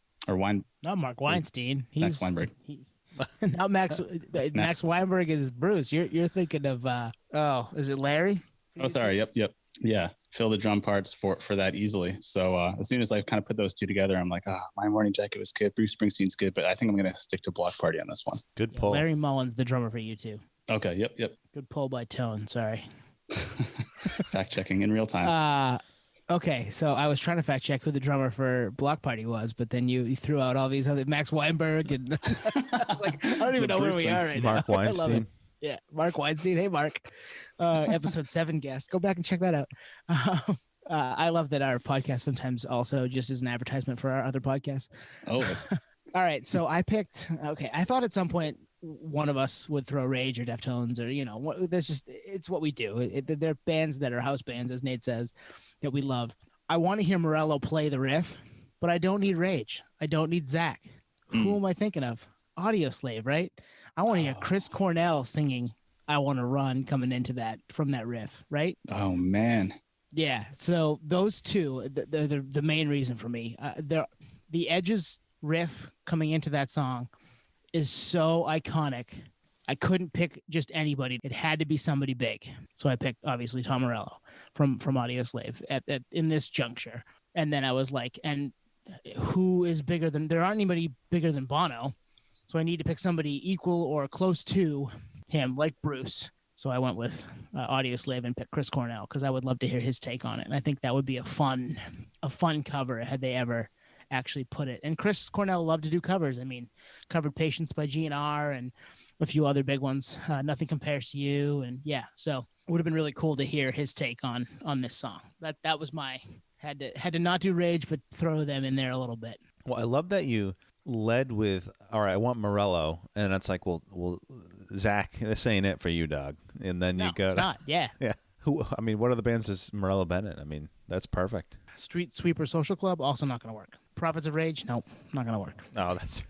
Mark Weinstein. He's Max Weinberg. Not Max. Max Weinberg is Bruce. You're thinking of is it Larry? Oh, sorry. Yep. Yeah, fill the drum parts for that easily. So as soon as I kind of put those two together, I'm like, My Morning Jacket was good. Bruce Springsteen's good, but I think I'm going to stick to Block Party on this one. Good pull. Larry Mullen's the drummer for you too. Okay. Yep. Good pull by Tone. Sorry. Fact checking in real time. Okay, so I was trying to fact check who the drummer for Block Party was, but then you threw out all these other Max Weinberg, and I was like, I don't even know where we are right now. Mark Weinstein. I love it. Yeah, Mark Weinstein. Hey, Mark. Episode 7 guest. Go back and check that out. I love that our podcast sometimes also just is an advertisement for our other podcasts. Oh. All right, so I picked. Okay, I thought at some point one of us would throw Rage or Deftones or that's just it's what we do. They're bands that are house bands, as Nate says, that we love. I want to hear Morello play the riff, but I don't need Rage. I don't need Zach. Who am I thinking of? Audioslave, right? I want to hear Chris Cornell singing I Want to Run coming into that from that riff, right? Oh, man. Yeah, so those two, they're the main reason for me. The Edge's riff coming into that song is so iconic. I couldn't pick just anybody. It had to be somebody big. So I picked, obviously, Tom Morello from Audioslave in this juncture. And then I was like, and who is bigger than, there aren't anybody bigger than Bono. So I need to pick somebody equal or close to him, like Bruce. So I went with Audioslave and picked Chris Cornell because I would love to hear his take on it. And I think that would be a fun cover had they ever actually put it. And Chris Cornell loved to do covers. I mean, covered Patience by GNR and a few other big ones. Nothing Compares to You. And yeah, so it would have been really cool to hear his take on this song. That was my, had to not do Rage, but throw them in there a little bit. Well, I love that you led with, all right, I want Morello, and it's like, well, Zach, this ain't it for you, dog. And then you go, it's not. Yeah. Who? I mean, what other bands is Morello Bennett? I mean, that's perfect. Street Sweeper Social Club, also not going to work. Prophets of Rage, nope, not going to work. Oh, that's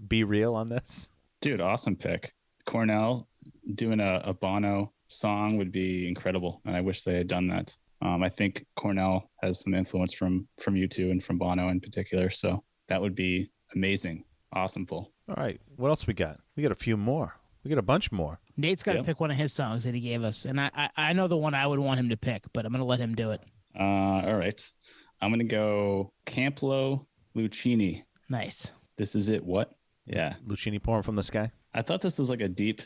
Be Real on this, dude. Awesome pick. Cornell doing a Bono song would be incredible, and I wish they had done that. I think Cornell has some influence from U2 and from Bono in particular, so that would be amazing. Awesome pull. All right, what else we got? We got a few more. We got a bunch more. Nate's got to pick one of his songs that he gave us, and I know the one I would want him to pick, but I'm going to let him do it. All right. I'm going to go Camplo Lucchini. Nice. This Is It What? Yeah. Lucchini Pouring from the Sky. I thought this was like a deep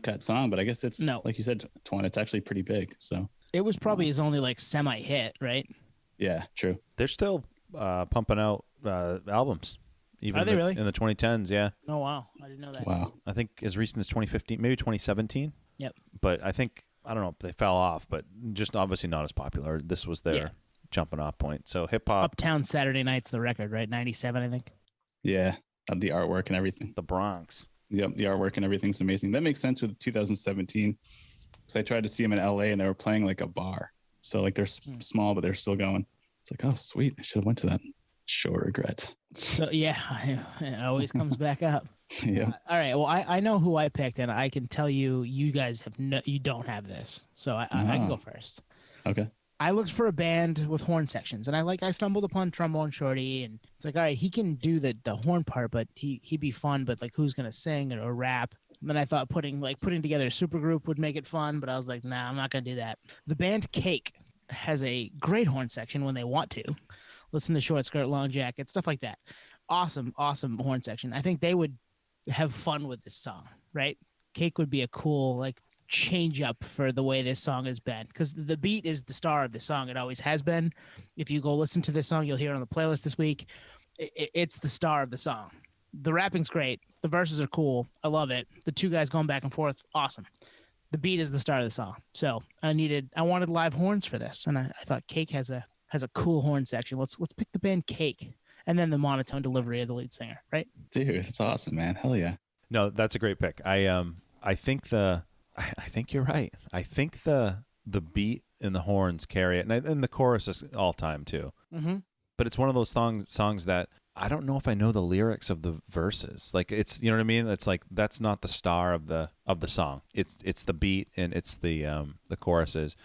cut song, but I guess it's, like you said, Twan, it's actually pretty big. So It was probably his only like semi hit, right? Yeah, true. They're still pumping out albums. Even Are they really? in the 2010s? Yeah, Oh wow, I didn't know that. Wow. I think as recent as 2015, maybe 2017. Yep. But I think I don't know if they fell off, but just obviously not as popular. This was their jumping off point. So hip hop, Uptown Saturday Night's the record, right? 97, I think. Yeah, the artwork and everything. the Bronx. Yep, the artwork and everything's amazing. That makes sense with 2017 because I tried to see them in LA and they were playing like a bar. So like they're small, but they're still going. It's like, oh, sweet. I should have went to that. Sure regret. So yeah, it always comes back up. Yeah. All right. Well, I know who I picked, and I can tell you, you guys have you don't have this, so I can go first. Okay. I looked for a band with horn sections, and I stumbled upon Trombone Shorty, and it's like, all right, he can do the horn part, but he'd be fun, but like who's gonna sing or rap? And then I thought putting together a supergroup would make it fun, but I was like, nah, I'm not gonna do that. The band Cake has a great horn section when they want to. Listen to Short Skirt, Long Jacket, stuff like that. Awesome horn section. I think they would have fun with this song, right? Cake would be a cool like change up for the way this song has been, because the beat is the star of the song. It always has been. If you go listen to this song, you'll hear it on the playlist this week. It's the star of the song. The rapping's great. The verses are cool. I love it. The two guys going back and forth, awesome. The beat is the star of the song. So I wanted live horns for this, and I thought Cake has a cool horn section. Let's pick the band Cake, and then the monotone delivery of the lead singer, right? Dude, that's awesome, man. Hell yeah. No, that's a great pick. I think you're right. I think the beat and the horns carry it, and the chorus is all time too. Mm-hmm. But it's one of those songs that I don't know if I know the lyrics of the verses. Like it's, you know what I mean? It's like that's not the star of the song. It's the beat and it's the choruses.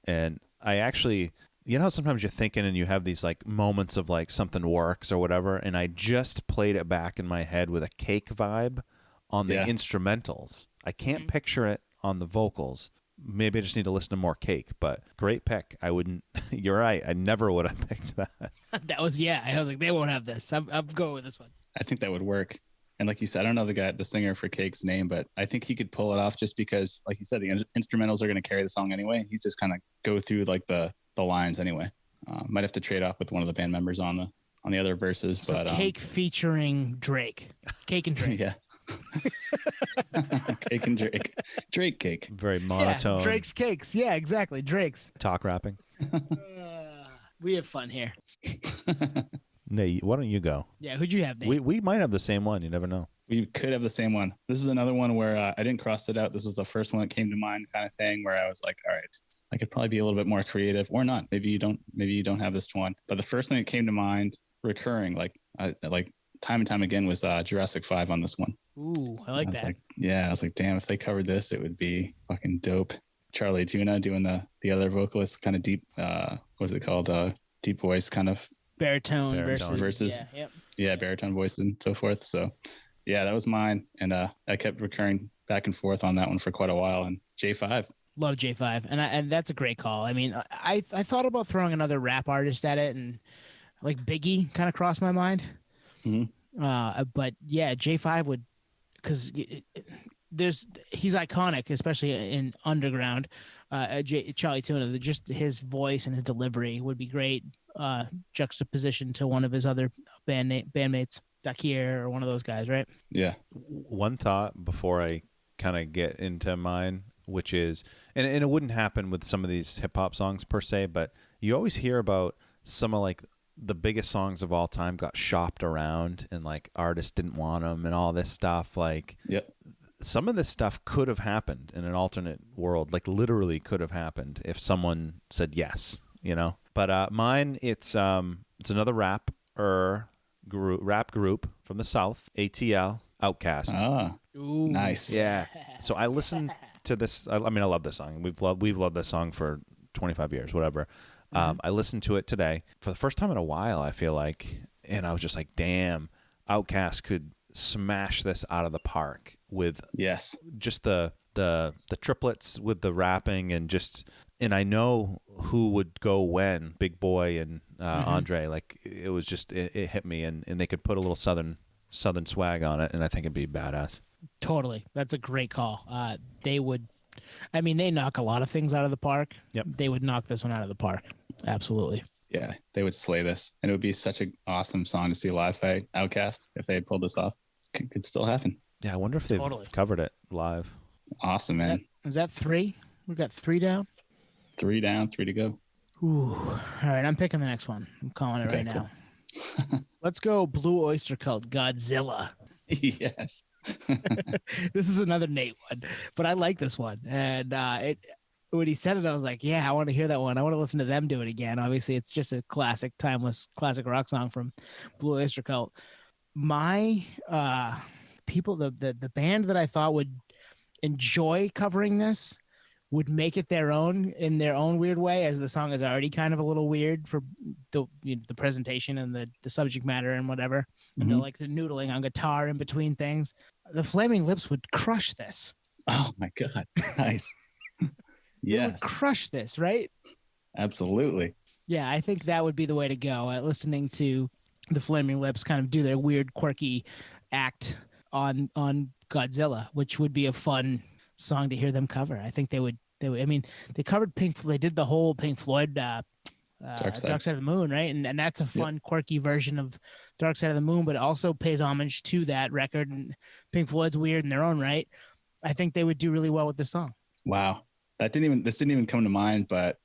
And I actually, you know, sometimes you're thinking and you have these like moments of like something works or whatever, and I just played it back in my head with a Cake vibe on the instrumentals. I can't picture it on the vocals. Maybe I just need to listen to more Cake, but great pick. I wouldn't, you're right. I never would have picked that. I was like, they won't have this. I'm going with this one. I think that would work. And like you said, I don't know the singer for Cake's name, but I think he could pull it off just because, like you said, the instrumentals are going to carry the song anyway. He's just kind of go through like the lines anyway. Might have to trade off with one of the band members on the other verses. So but Cake featuring Drake. Cake and Drake. Yeah. Cake and Drake Cake. Very monotone. Yeah, Drake's Cakes. Yeah, exactly. Drake's. Talk rapping. We have fun here. Nate, why don't you go? Yeah, who'd you have, Nate? We might have the same one. You never know. We could have the same one. This is another one where I didn't cross it out. This was the first one that came to mind, kind of thing, where I was like, all right, I could probably be a little bit more creative, or not. Maybe you don't have this one. But the first thing that came to mind, recurring, like time and time again, was Jurassic 5 on this one. Ooh, I like that. I was like, damn, if they covered this, it would be fucking dope. Charlie Tuna doing the other vocalist, kind of deep, what is it called? Deep voice, kind of baritone versus baritone voice and so forth. So yeah, that was mine. And I kept recurring back and forth on that one for quite a while. And J5. Love J5. And that's a great call. I mean, I thought about throwing another rap artist at it, and like Biggie kind of crossed my mind. Mm-hmm. But yeah, J5 would, because he's iconic, especially in underground. Charlie Tuna, just his voice and his delivery would be great. Juxtaposition to one of his other bandmates, Dakir, or one of those guys, right? Yeah. One thought before I kind of get into mine, which is, and it wouldn't happen with some of these hip hop songs per se, but you always hear about some of like the biggest songs of all time got shopped around and like artists didn't want them and all this stuff. Like, yep. Some of this stuff could have happened in an alternate world, like literally could have happened if someone said yes, you know. But mine, it's another rap group from the South, ATL, Outkast. Ah, ooh, nice. Yeah. So I listened to this. I mean, I love this song. We've loved this song for 25 years, whatever. I listened to it today for the first time in a while, I feel like, and I was just like, damn, Outkast could smash this out of the park with just the triplets with the rapping and I know who would go when, Big Boy and Andre. Like it was just it hit me, and they could put a little southern swag on it, and I think it'd be badass. Totally. That's a great call. They would I mean, they knock a lot of things out of the park. Yep. They would knock this one out of the park. Absolutely. Yeah, they would slay this, and it would be such an awesome song to see live by Outkast if they had pulled this off. Could still happen. Yeah, I wonder if they've covered it live. Awesome, man. Is that 3? We got 3 down. 3 down, 3 to go. Ooh. All right, I'm picking the next one. I'm calling it right now. Let's go Blue Oyster Cult, Godzilla. Yes. This is another Nate one, but I like this one. And when he said it, I was like, yeah, I want to hear that one. I want to listen to them do it again. Obviously, it's just a classic, timeless, classic rock song from Blue Oyster Cult. My people, the band that I thought would enjoy covering this would make it their own in their own weird way, as the song is already kind of a little weird for the presentation and the subject matter and whatever. And the noodling on guitar in between things. The Flaming Lips would crush this. Oh my God. Nice. Yes. They would crush this, right? Absolutely. Yeah, I think that would be the way to go. Listening to the Flaming Lips kind of do their weird, quirky act on Godzilla, which would be a fun song to hear them cover. I think they would. I mean, they covered They did the whole Pink Floyd Dark Side of the Moon, right? And that's a fun, quirky version of Dark Side of the Moon, but it also pays homage to that record. And Pink Floyd's weird in their own right. I think they would do really well with this song. Wow, this didn't even come to mind, but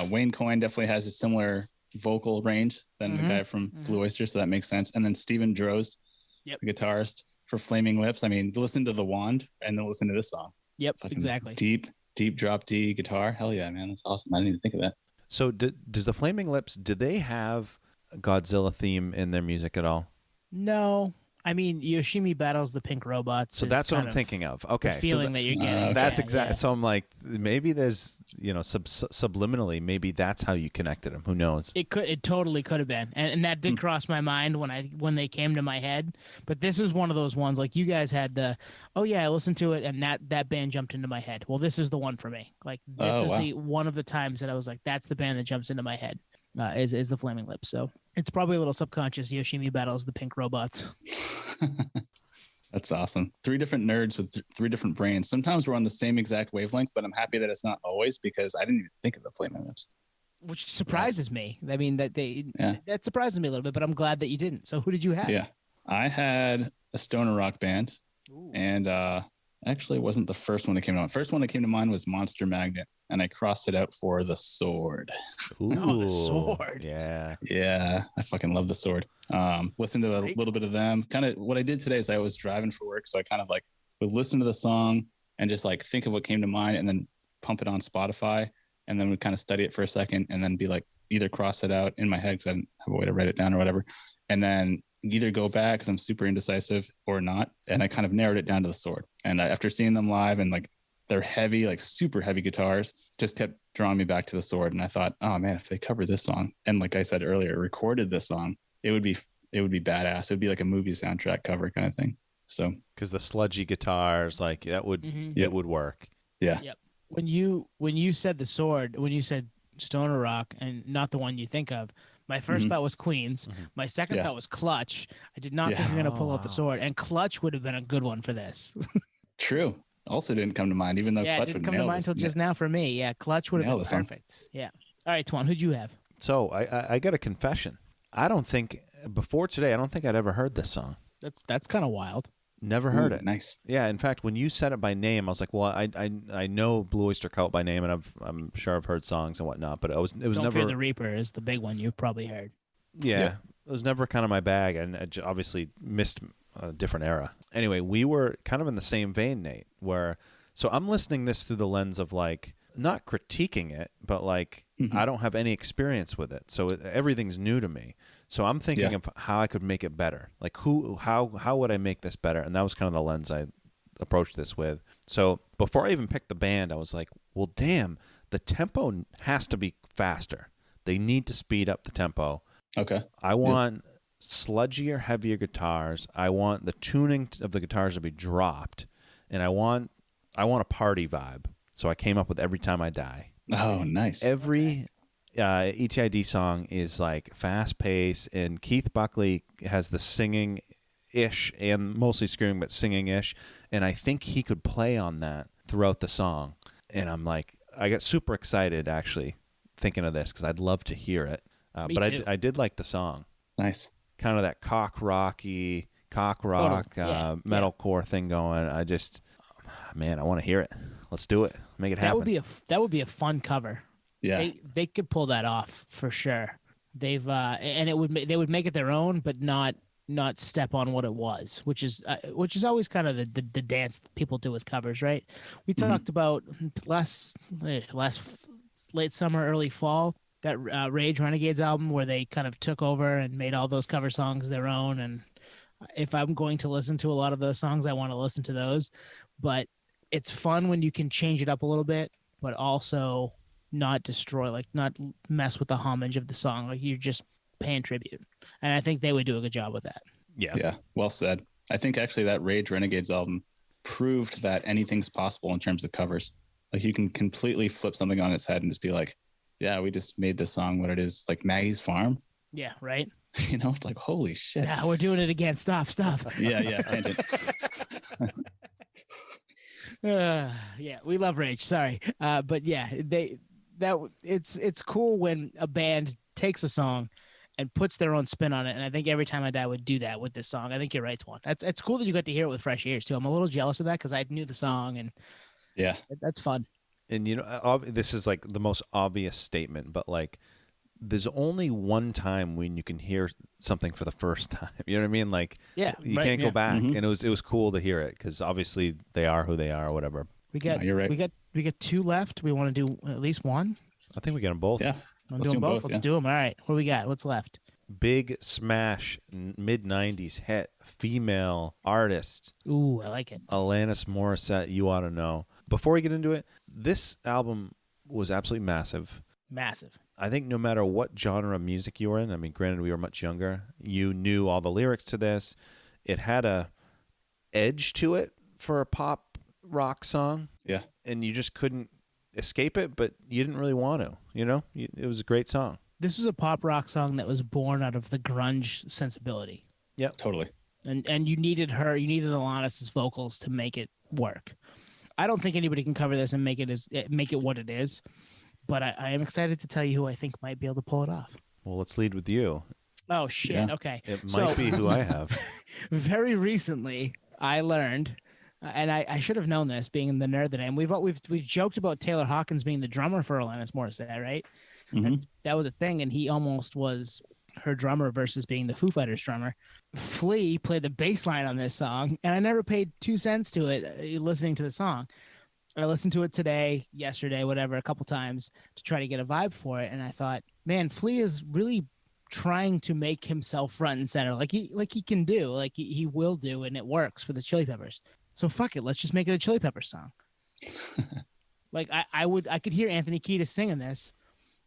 Wayne Coyne definitely has a similar vocal range than the guy from Blue Oyster, so that makes sense. And then Steven Drozd, the guitarist for Flaming Lips. I mean, listen to The Wand and then listen to this song. Yep, exactly. Deep drop D guitar. Hell yeah, man, that's awesome. I didn't even think of that. So does the Flaming Lips, did they have a Godzilla theme in their music at all? No. I mean, Yoshimi battles the pink robots. So that's what I'm thinking of. Okay. The feeling that you're getting. That's exactly. So I'm like, maybe there's, subliminally, maybe that's how you connected them. Who knows? It totally could have been. And that did cross my mind when they came to my head. But this is one of those ones, like you guys had I listened to it and that band jumped into my head. Well, this is the one for me. Like this is the one of the times that I was like, that's the band that jumps into my head. Is the Flaming Lips. So it's probably a little subconscious. Yoshimi battles the pink robots. That's awesome. 3 different nerds with 3 different brains. Sometimes we're on the same exact wavelength, but I'm happy that it's not always, because I didn't even think of the Flaming Lips. Which surprises me. I mean, that surprises me a little bit, but I'm glad that you didn't. So who did you have? Yeah, I had a stoner rock band. Ooh. And actually it wasn't the first one that came to mind. First one that came to mind was Monster Magnet, and I crossed it out for The Sword. Ooh, the Sword. Yeah, I fucking love The Sword. Listen to a little bit of them. Kind of what I did today is I was driving for work, so I kind of like would listen to the song and just like think of what came to mind, and then pump it on Spotify, and then would kind of study it for a second, and then be like either cross it out in my head because I didn't have a way to write it down or whatever, and then either go back because I'm super indecisive or not. And I kind of narrowed it down to The Sword. And after seeing them live and like their heavy, like super heavy guitars, just kept drawing me back to The Sword. And I thought, oh man, if they covered this song and like I said earlier, recorded this song, it would be badass. It would be like a movie soundtrack cover kind of thing. So because the sludgy guitars, like that would it would work. Yeah. Yep. When you said The Sword, when you said stoner rock and not the one you think of, my first thought was Queens. My second thought was Clutch. I did not think you were going to pull out The Sword, and Clutch would have been a good one for this. True. Also didn't come to mind, even though Clutch it didn't would come to mind until just now for me. Yeah, Clutch would have been perfect. Yeah. All right, Twan, who'd you have? So I got a confession. I don't think before today, I'd ever heard this song. That's kind of wild. Never heard it. Nice. Yeah. In fact, when you said it by name, I was like, well, I know Blue Oyster Cult by name, and I'm sure I've heard songs and whatnot, but it was Don't never. Fear the Reaper is the big one you've probably heard. Yeah, it was never kind of my bag, and I obviously missed a different era. Anyway, we were kind of in the same vein, Nate, so I'm listening this through the lens of like not critiquing it, but like I don't have any experience with it, so everything's new to me. So I'm thinking of how I could make it better. Like how would I make this better? And that was kind of the lens I approached this with. So before I even picked the band, I was like, well, damn, the tempo has to be faster. They need to speed up the tempo. Okay. I want sludgier, heavier guitars. I want the tuning of the guitars to be dropped, and I want a party vibe. So I came up with Every Time I Die. Oh, nice. Every ETID song is like fast paced, and Keith Buckley has the singing ish and mostly screaming, but singing ish. And I think he could play on that throughout the song. and I'm like, I got super excited actually thinking of this because I'd love to hear it. Me But too. I did like the song, Nice. kind of that cock rock Totally. Yeah. metalcore thing going. Man, I want to hear it. Let's do it. Make it happen. That would be a fun cover. Yeah. They could pull that off for sure. They've and they would make it their own, but not step on what it was, which is always kind of the dance that people do with covers, right? We talked about last late summer, early fall, that Rage Renegades album where they kind of took over and made all those cover songs their own. And if I'm going to listen to a lot of those songs, I want to listen to those. But it's fun when you can change it up a little bit, but also not destroy, like not mess with the homage of the song. Like you're just paying tribute. And I think they would do a good job with that. Yeah. Yeah. Well said. I think actually that Rage Renegades album proved that anything's possible in terms of covers. Like you can completely flip something on its head and just be like, yeah, we just made this song what it is, like Maggie's Farm. Yeah, right. You know, it's like, holy shit. Yeah, we're doing it again. Stop. Yeah, tangent. Yeah, we love Rage. Sorry, but yeah, it's cool when a band takes a song and puts their own spin on it. And I think Every Time I Die would do that with this song. I think you're right, Twan. It's cool that you got to hear it with fresh ears too. I'm a little jealous of that because I knew the song, and yeah, that's fun. And this is like the most obvious statement, but like there's only one time when you can hear something for the first time. You know what I mean? Like, yeah, you right, can't go back. Mm-hmm. And it was cool to hear it because obviously they are who they are or whatever. You're right. We got two left. We want to do at least one. I think we get them both. Yeah, Want to do them both? Let's do them. All right. What do we got? What's left? Big smash mid 90s hit female artist. Ooh, I like it. Alanis Morissette, You Ought to Know. Before we get into it, this album was absolutely massive. Massive. I think no matter what genre of music you were in, I mean, granted we were much younger, you knew all the lyrics to this. It had a edge to it for a pop rock song. Yeah. And you just couldn't escape it, but you didn't really want to, you know? It was a great song. This was a pop rock song that was born out of the grunge sensibility. Yeah, totally. And you needed Alanis's vocals to make it work. I don't think anybody can cover this and make it what it is, but I am excited to tell you who I think might be able to pull it off. Well, let's lead with you. Oh shit! Yeah. Okay, It might be who I have. Very recently, I learned, and I should have known this, being the nerd that I am. We've joked about Taylor Hawkins being the drummer for Alanis Morissette, right? Mm-hmm. That was a thing, and he almost was her drummer versus being the Foo Fighters drummer. Flea played the bass line on this song, and I never paid 2 cents to it listening to the song. I listened to it today, yesterday, whatever, a couple times to try to get a vibe for it, and I thought, man, Flea is really trying to make himself front and center, like he can do, like he will do, and it works for the Chili Peppers. So fuck it, let's just make it a Chili Peppers song. Like I could hear Anthony Kiedis singing this.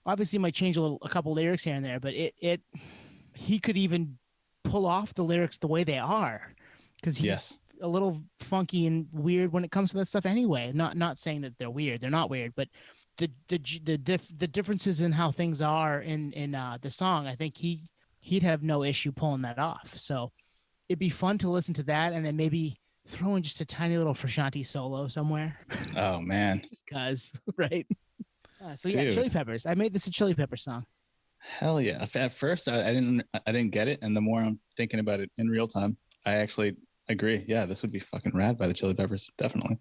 Obviously, it might change a couple lyrics here and there, but he could even pull off the lyrics the way they are, because he's a little funky and weird when it comes to that stuff anyway. Not saying that they're weird, they're not weird, but the differences in how things are in the song, I think he'd have no issue pulling that off. So it'd be fun to listen to that, and then maybe throw in just a tiny little Frusciante solo somewhere. Oh man, just cause, right? So yeah, Dude. Chili Peppers. I made this a Chili Pepper song. Hell yeah! At first, I didn't get it, and the more I'm thinking about it in real time, I actually agree. Yeah, this would be fucking rad by the Chili Peppers, definitely.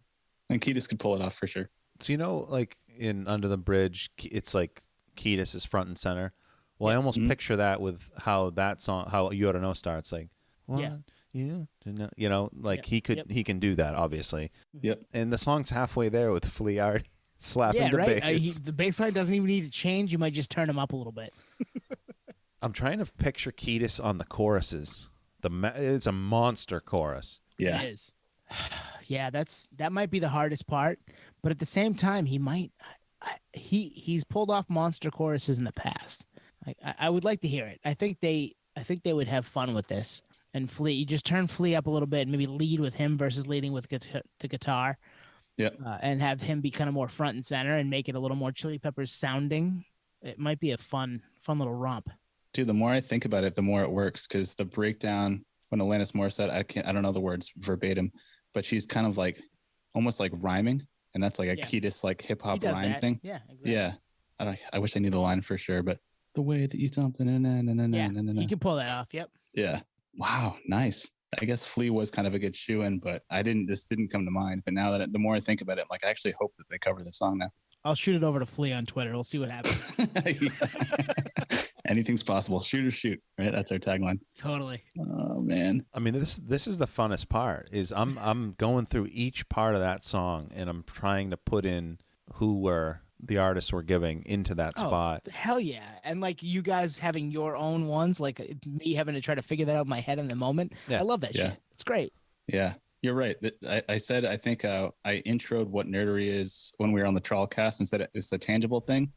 And Kiedis could pull it off for sure. So like in Under the Bridge, it's like Kiedis is front and center. Well, I almost picture that with how that song, how You Ought to Know starts. Like, you know, like he can do that, obviously. Yep. And the song's halfway there with Flea already slapping the bass. The bass line doesn't even need to change. You might just turn him up a little bit. I'm trying to picture Kiedis on the choruses. It's a monster chorus. Yeah. It is. Yeah, that might be the hardest part, but at the same time, he's pulled off monster choruses in the past. I would like to hear it. I think they would have fun with this. And Flea, you just turn Flea up a little bit, and maybe lead with him versus leading with the guitar. Yeah. And have him be kind of more front and center and make it a little more Chili Peppers sounding. It might be a fun little romp. Dude, the more I think about it, the more it works, because the breakdown when Alanis Morissette, I don't know the words verbatim, but she's kind of like almost like rhyming, and that's like a Yeah. Kiedis like hip He hop does rhyme that. thing. Yeah, exactly. Yeah, I wish I knew the line for sure, but the way that you something Yeah, he can pull that off. Yep. yeah. Wow, nice. I guess Flea was kind of a good shoe-in, but this didn't come to mind. But now that the more I think about it, I'm like, I actually hope that they cover the song now. I'll shoot it over to Flea on Twitter. We'll see what happens. Anything's possible. Shoot or shoot, right? That's our tagline. Totally. Oh man. I mean, this is the funnest part. Is I'm going through each part of that song, and I'm trying to put in who the artists were giving into that spot. Hell yeah. And like you guys having your own ones, like me having to try to figure that out in my head in the moment. Yeah. I love that shit. It's great. Yeah, you're right. I said, I think I introed what nerdery is when we were on the trial cast and said it's a tangible thing.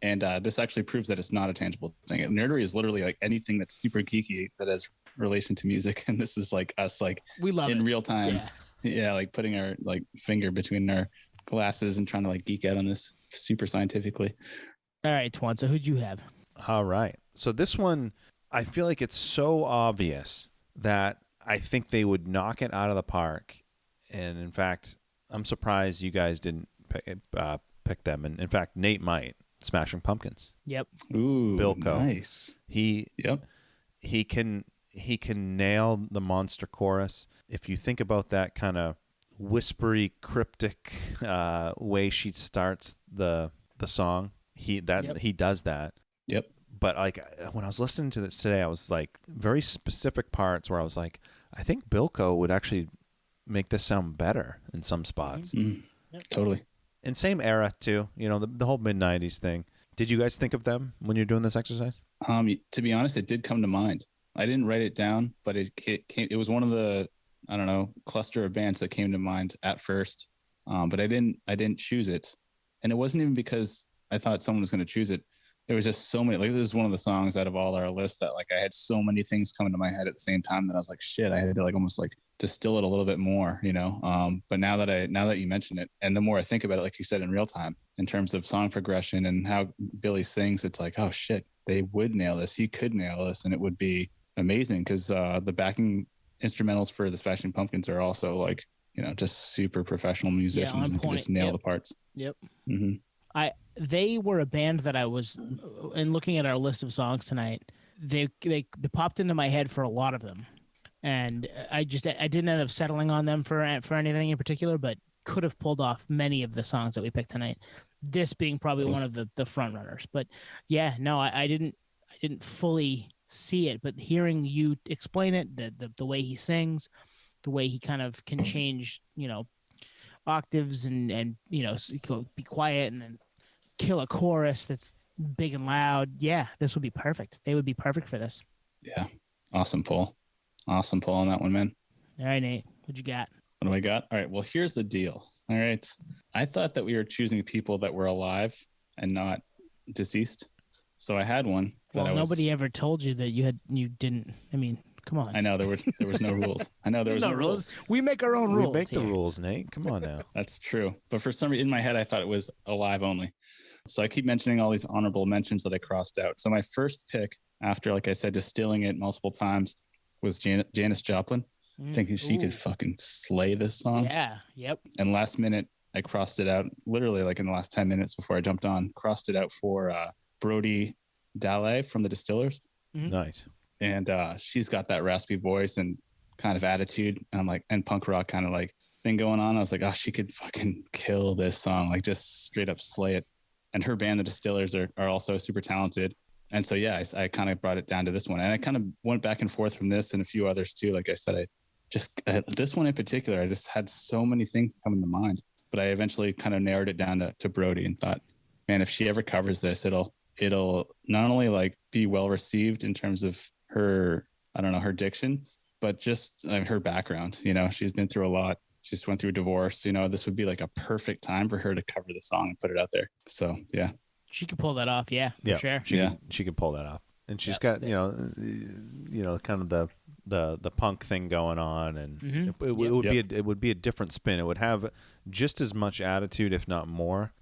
And this actually proves that it's not a tangible thing. Nerdery is literally like anything that's super geeky that has relation to music. And this is like us, like we love in it. real time. Yeah. Like putting our like finger between our glasses and trying to like geek out on this super scientifically. All right, Twan. So who'd you have? All right. So this one, I feel like it's so obvious that I think they would knock it out of the park. And in fact, I'm surprised you guys didn't pick them. And in fact, Nate might. Smashing Pumpkins. Yep. Ooh, Bilko. Nice. He can nail the monster chorus. If you think about that kind of whispery, cryptic way she starts the song, he does that. Yep. But like when I was listening to this today, I was like very specific parts where I was like, I think Bilko would actually make this sound better in some spots. Mm-hmm. Yep. Totally. And same era too, the whole mid-90s thing. Did you guys think of them when you're doing this exercise? To be honest, it did come to mind. I didn't write it down, but it was one of the, I don't know, cluster of bands that came to mind at first. But I didn't choose it. And it wasn't even because I thought someone was going to choose it. There was just so many, like, this is one of the songs out of all our list that like I had so many things coming to my head at the same time that I was like, shit, I had to like almost like distill it a little bit more, but now that you mention it, and the more I think about it, like you said, in real time, in terms of song progression and how Billy sings, it's like, oh shit, they would nail this. He could nail this, and it would be amazing because the backing instrumentals for the Smashing Pumpkins are also like, just super professional musicians and can just nail the parts. Yep. Mm-hmm. They were a band that I was, in looking at our list of songs tonight, they popped into my head for a lot of them. And I didn't end up settling on them for anything in particular, but could have pulled off many of the songs that we picked tonight. This being probably one of the front runners. But yeah, no, I didn't fully see it, but hearing you explain it, the way he sings, the way he kind of can change, octaves and be quiet and then kill a chorus that's big and loud. Yeah, this would be perfect. They would be perfect for this. Yeah. Awesome pull on that one, man. All right, Nate, what you got? What do I got? All right. Well, here's the deal. All right. I thought that we were choosing people that were alive and not deceased. So I had one. Well, nobody ever told you that you didn't. I mean, come on. I know there was no rules. I know there was no rules. We make our own rules. We make the rules, Nate. Come on now. That's true. But for some reason in my head, I thought it was alive only. So I keep mentioning all these honorable mentions that I crossed out. So my first pick, after, like I said, distilling it multiple times, was Janis Joplin, thinking she could fucking slay this song. Yeah. Yep. And last minute, I crossed it out, literally like in the last 10 minutes before I jumped on, crossed it out for Brody Dalle from the Distillers. Mm-hmm. Nice. And she's got that raspy voice and kind of attitude. And I'm like, and punk rock kind of like thing going on. I was like, oh, she could fucking kill this song, like just straight up slay it. And her band, the Distillers, are also super talented. And so, yeah, I kind of brought it down to this one. And I kind of went back and forth from this and a few others too. Like I said, this one in particular, I just had so many things coming to mind. But I eventually kind of narrowed it down to Brody and thought, man, if she ever covers this, it'll not only like be well received in terms of her, I don't know, her diction, but just her background. She's been through a lot. She just went through a divorce. This would be like a perfect time for her to cover the song and put it out there. So, yeah. She could pull that off. Yeah, for sure. She could pull that off. And she's got, kind of the punk thing going on, and it would be a different spin. It would have just as much attitude, if not more,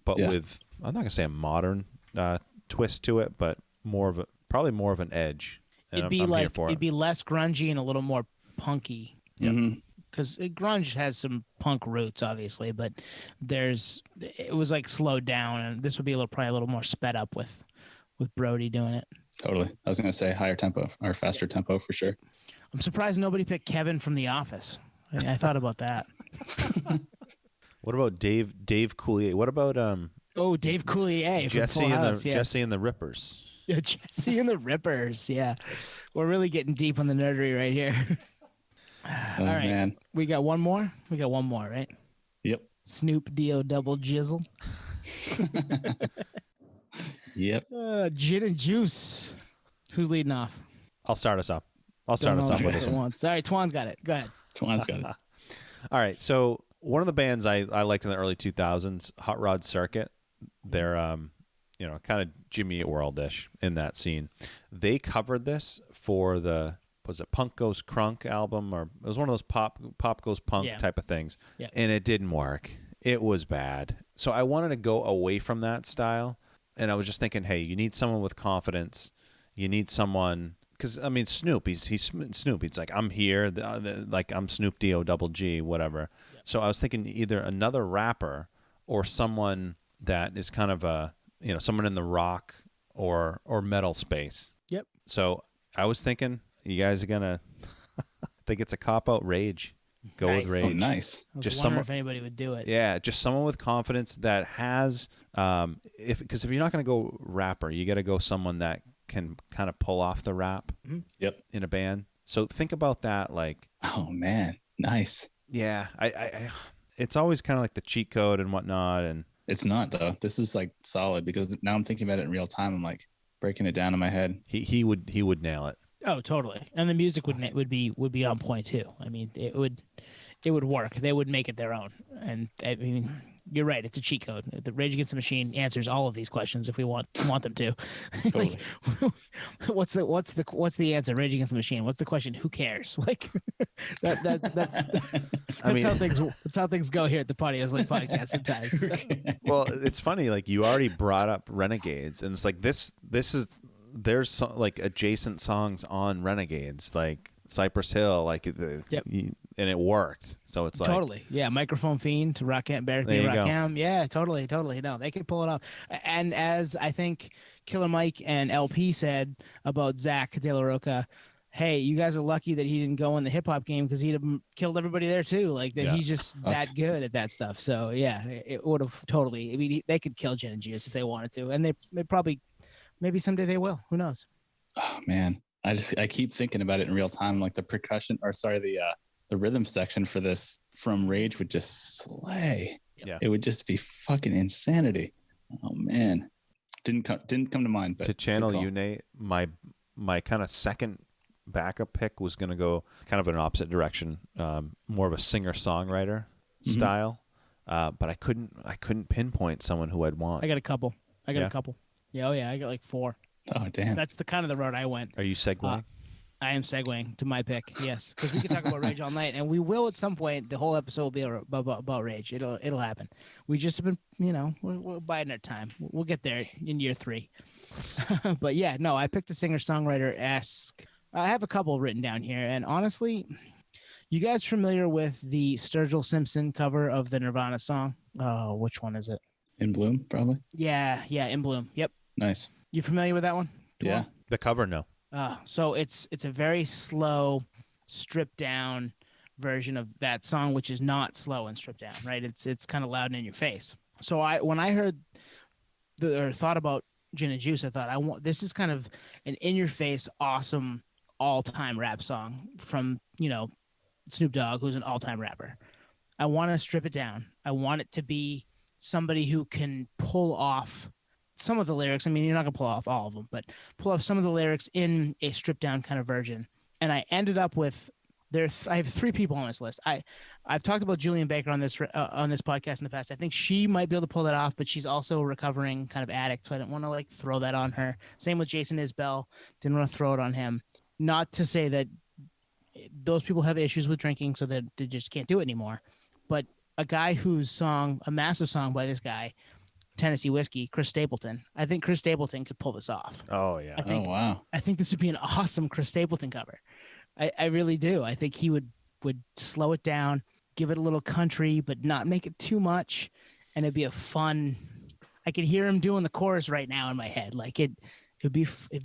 but with, I'm not gonna say a modern twist to it, but probably more of an edge. And it'd be less grungy and a little more punky. Mm-hmm. because grunge has some punk roots, obviously, but it was like slowed down, and this would be probably a little more sped up with Brody doing it. Totally. I was going to say higher tempo or faster tempo for sure. I'm surprised nobody picked Kevin from The Office. I thought about that. What about Dave Coulier? What about Dave Coulier from Full House, yes. Jesse and the Rippers? Yeah, Jesse and the Rippers. Yeah, we're really getting deep on the nerdery right here. All right, man. We got one more. Right? Yep. Snoop Dio double jizzle. Yep. Gin and juice. Who's leading off? I'll start us off. I'll start us off with this one. Sorry, Twan's got it. Go ahead. Twan's got it. All right. So one of the bands I liked in the early 2000s, Hot Rod Circuit, they're kind of Jimmy Eat World-ish in that scene. They covered this for the Punk Goes Crunk album, or it was one of those pop goes punk type of things. Yeah. And it didn't work. It was bad. So I wanted to go away from that style. And I was just thinking, hey, you need someone with confidence. You need someone, because I mean, Snoop, he's Snoop. He's like, I'm here, like I'm Snoop Dio double G, whatever. Yep. So I was thinking either another rapper or someone that is kind of someone in the rock or metal space. Yep. So I was thinking, you guys are gonna think it's a cop out. Rage. Go nice. with Rage. Oh, nice. Just someone, if anybody would do it. Yeah, just someone with confidence that has, because if you're not going to go rapper, you got to go someone that can kind of pull off the rap. Mm-hmm. Yep. In a band. So think about that. Like, oh man, nice. Yeah, I it's always kind of like the cheat code and whatnot, and it's not though. This is like solid because now I'm thinking about it in real time. I'm like breaking it down in my head. He would nail it. Oh, totally. And the music would be on point too. I mean, it would work. They would make it their own. And I mean, you're right. It's a cheat code. The Rage Against the Machine answers all of these questions if we want them to. Totally. Like, what's the answer? Rage Against the Machine. What's the question? Who cares? Like that's how things go here at the Podioslave podcast sometimes. Well, it's funny. Like you already brought up Renegades, and it's like this is. There's like adjacent songs on Renegades, like Cypress Hill, like yep. And it worked. So it's like totally, yeah. Microphone Fiend, Rock'em, Barrack Me, Rock'em, yeah, totally. No, they could pull it off. And as I think Killer Mike and LP said about Zach De La Roca, hey, you guys are lucky that he didn't go in the hip hop game because he'd have killed everybody there too. Like that, he's just that good at that stuff. So yeah, it would have totally. I mean, they could kill Gin and Juice if they wanted to, and they probably. Maybe someday they will. Who knows? Oh man, I keep thinking about it in real time. Like the rhythm section for this from Rage would just slay. Yeah, it would just be fucking insanity. Oh man, didn't come to mind. But to channel you, Nate, my kind of second backup pick was going to go kind of an opposite direction, more of a singer songwriter style. But I couldn't pinpoint someone who I'd want. I got a couple. Yeah, oh yeah, I got like 4. Oh damn, that's the kind of the road I went. Are you segueing? I am segueing to my pick. Yes, because we can talk about Rage all night, and we will at some point. The whole episode will be about Rage. It'll happen. We just have been, we're biding our time. We'll get there in year 3. But yeah, no, I picked a singer-songwriter-esque. I have a couple written down here, and honestly, you guys familiar with the Sturgill Simpson cover of the Nirvana song? Oh, which one is it? In Bloom, probably. Yeah, In Bloom. Yep. Nice. You familiar with that one? Yeah. The cover, no. So it's a very slow, stripped down version of that song, which is not slow and stripped down, right? It's kind of loud and in your face. So when I heard or thought about Gin and Juice, I thought this is kind of an in your face, awesome, all time rap song from Snoop Dogg, who's an all time rapper. I want to strip it down. I want it to be somebody who can pull off some of the lyrics. I mean, you're not going to pull off all of them, but pull off some of the lyrics in a stripped down kind of version. And I ended up with I have 3 people on this list. I've talked about Julian Baker on this podcast in the past. I think she might be able to pull that off, but she's also a recovering kind of addict. So I didn't want to throw that on her. Same with Jason Isbell. Didn't want to throw it on him. Not to say that those people have issues with drinking so that they just can't do it anymore. But a guy a massive song by this guy, Tennessee Whiskey, Chris Stapleton. I think Chris Stapleton could pull this off. Oh yeah. Oh wow. I think this would be an awesome Chris Stapleton cover. I really do. I think he would would slow it down, give it a little country, but not make it too much, and it'd be a fun. I could hear him doing the chorus right now in my head. Like it'd be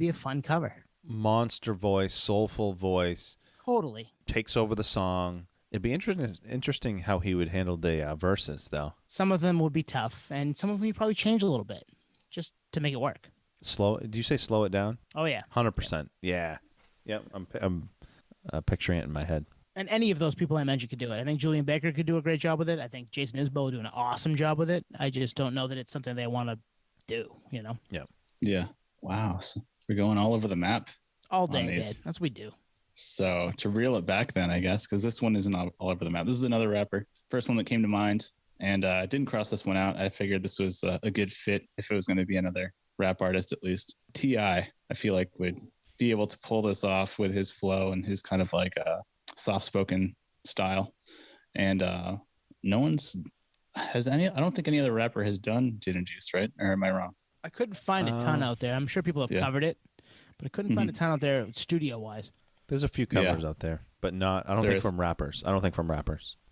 a fun cover. Monster voice, soulful voice, Totally. takes over the song. It'd be interesting how he would handle the verses, though. Some of them would be tough, and some of them you probably change a little bit just to make it work. Slow? Do you say slow it down? Oh yeah, 100%. Yeah. Yep. I'm picturing it in my head. and any of those people I mentioned could do it. I think Julian Baker could do a great job with it. I think Jason Isbell would do an awesome job with it. I just don't know that it's something they want to do. Yeah. Wow. So we're going all over the map. All day, On man. these. That's what we do. So to reel it back then, I guess, because this one isn't all over the map. This is another rapper. First one that came to mind. And I didn't cross this one out. I figured this was a good fit if it was going to be another rap artist, at least. T.I., I feel like, would be able to pull this off with his flow and his kind of like soft-spoken style. And no one's has any. I don't think any other rapper has done Gin and Juice, right? Or am I wrong? I couldn't find a ton out there. I'm sure people have covered it, but I couldn't find a ton out there studio-wise. There's a few covers out there, but not. I don't think from rappers.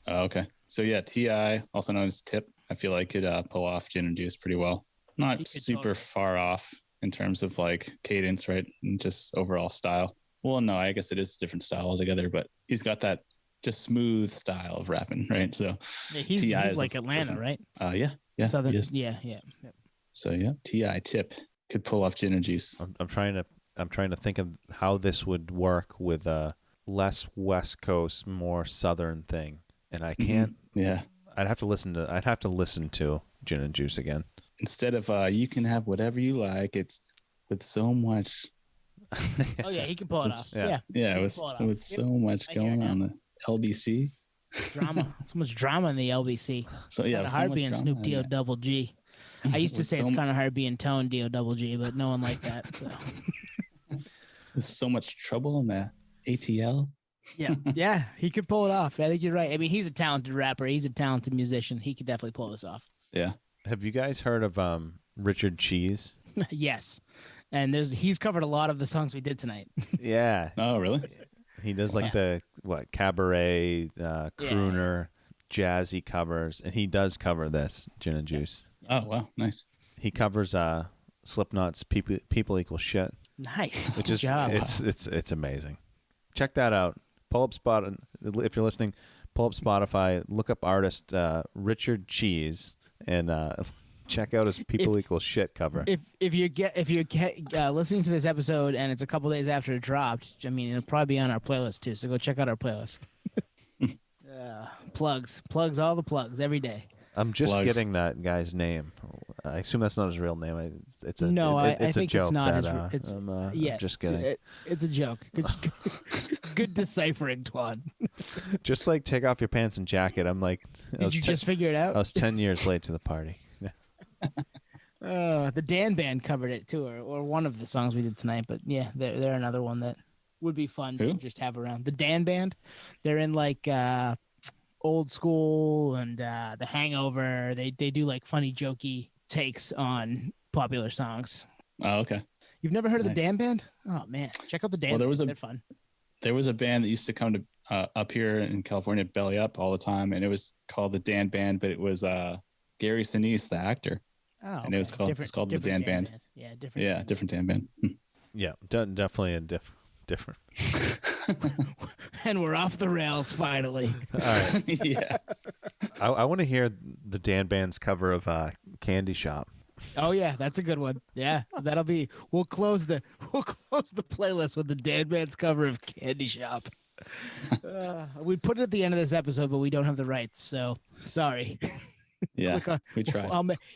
Oh, okay. So yeah, T.I., also known as Tip, I feel like could pull off Gin and Juice pretty well. Not super far off in terms of like cadence, right? And just overall style. Well, no, I guess it is a different style altogether, but he's got that just smooth style of rapping, right? So yeah, he's like Atlanta, right? Yeah. Southern, yeah. So yeah, T.I. Tip could pull off Gin and Juice. I'm trying to think of how this would work with a less West Coast, more Southern thing, and I can't. Yeah, I'd have to listen to Gin and Juice again. Instead of you can have whatever you like, it's with so much. Oh yeah, he can pull it off. Yeah, with so much going on the LBC. Drama, so much drama in the LBC. So yeah, kind of hard being Snoop Double G. I used to say it's kind of hard being Tone Double G, but no one liked that. So there's so much trouble in the ATL. Yeah, he could pull it off. I think you're right. I mean, he's a talented rapper. He's a talented musician. He could definitely pull this off. Yeah. Have you guys heard of Richard Cheese? Yes, and he's covered a lot of the songs we did tonight. Yeah. Oh, really? He does like the cabaret, crooner, jazzy covers, and he does cover this Gin and Juice. Oh wow, nice. He covers Slipknot's "People Equal Shit." Nice. Which is it's amazing. Check that out. Pull up if you're listening. Pull up Spotify. Look up artist Richard Cheese and check out his "People Equal Shit" cover. If you get listening to this episode and it's a couple days after it dropped, I mean, it'll probably be on our playlist too. So go check out our playlist. Plugs, all the plugs every day. I'm just getting that guy's name. I assume that's not his real name. I think joke it's not that, his. I'm just kidding. It's a joke. Good deciphering, Twan. Just like take off your pants and jacket. I'm like, did you just figure it out? I was 10 years late to the party. The Dan Band covered it too, or one of the songs we did tonight. But yeah, they're another one that would be fun to just have around. The Dan Band, they're in like Old School and The Hangover. They do like funny, jokey takes on popular songs. Oh, okay. You've never heard of the Dan Band? Oh man, check out the Dan. Band. They're fun. There was a band that used to come to up here in California, Belly Up, all the time, and it was called the Dan Band, but it was Gary Sinise, the actor. Oh, okay. And it was called the Dan Band. Yeah, different. Different Dan Band. Yeah, definitely a different. And we're off the rails finally. All right. Yeah. I want to hear the Dan Band's cover of Candy Shop. Oh yeah, that's a good one. Yeah, that'll be. We'll close the playlist with the Dan Band's cover of Candy Shop. We put it at the end of this episode, but we don't have the rights, so sorry. Yeah, we tried.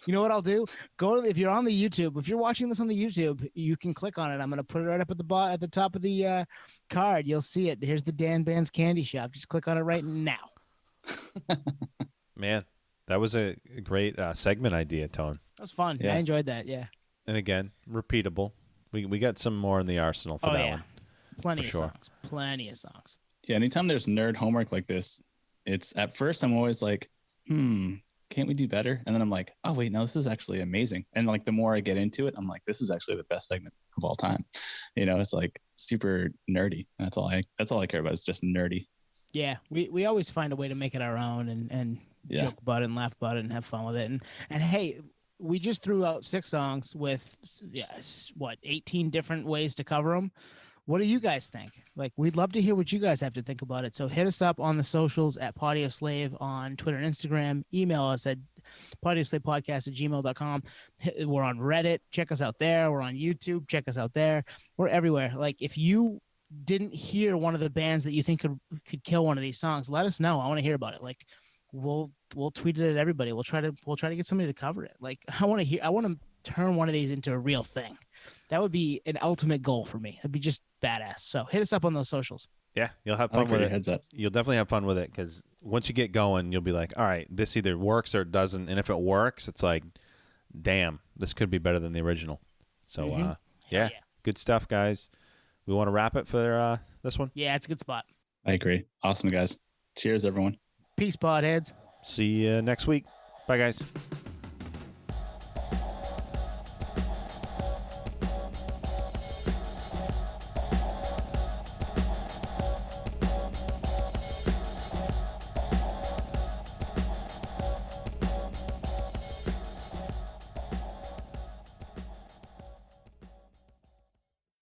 You know what I'll do? If you're on the YouTube, if you're watching this on the YouTube, you can click on it. I'm gonna put it right up at the top of the card. You'll see it. Here's the Dan Band's Candy Shop. Just click on it right now. Man, that was a great segment idea, Tone. That was fun. Yeah. I enjoyed that. Yeah. And again, repeatable. We got some more in the arsenal for that one. Plenty of songs. Yeah, anytime there's nerd homework like this, it's at first I'm always like, can't we do better? And then I'm like, oh wait, no, this is actually amazing. And like the more I get into it, I'm like, this is actually the best segment of all time. It's like super nerdy. That's all I care about is just nerdy. Yeah, we always find a way to make it our own and Yeah. joke about it and laugh about it and have fun with it. And hey, we just threw out 6 songs with 18 different ways to cover them. What do you guys think? Like, we'd love to hear what you guys have to think about it. So hit us up on the socials at Podioslave on Twitter and Instagram. Email us at podioslavepodcast@gmail.com. We're on Reddit. Check us out there. We're on YouTube. Check us out there. We're everywhere. Like, if you didn't hear one of the bands that you think could kill one of these songs, let us know. I want to hear about it. Like, we'll tweet it at everybody. We'll try to get somebody to cover it. Like, I want to turn one of these into a real thing. That would be an ultimate goal for me. That'd be just badass. So hit us up on those socials. Yeah, you'll have fun with it. Heads up. You'll definitely have fun with it because once you get going, you'll be like, all right, this either works or it doesn't. And if it works, it's like, damn, this could be better than the original. So, yeah, good stuff, guys. We want to wrap it for this one? Yeah, it's a good spot. I agree. Awesome, guys. Cheers, everyone. Peace, podheads. See you next week. Bye, guys.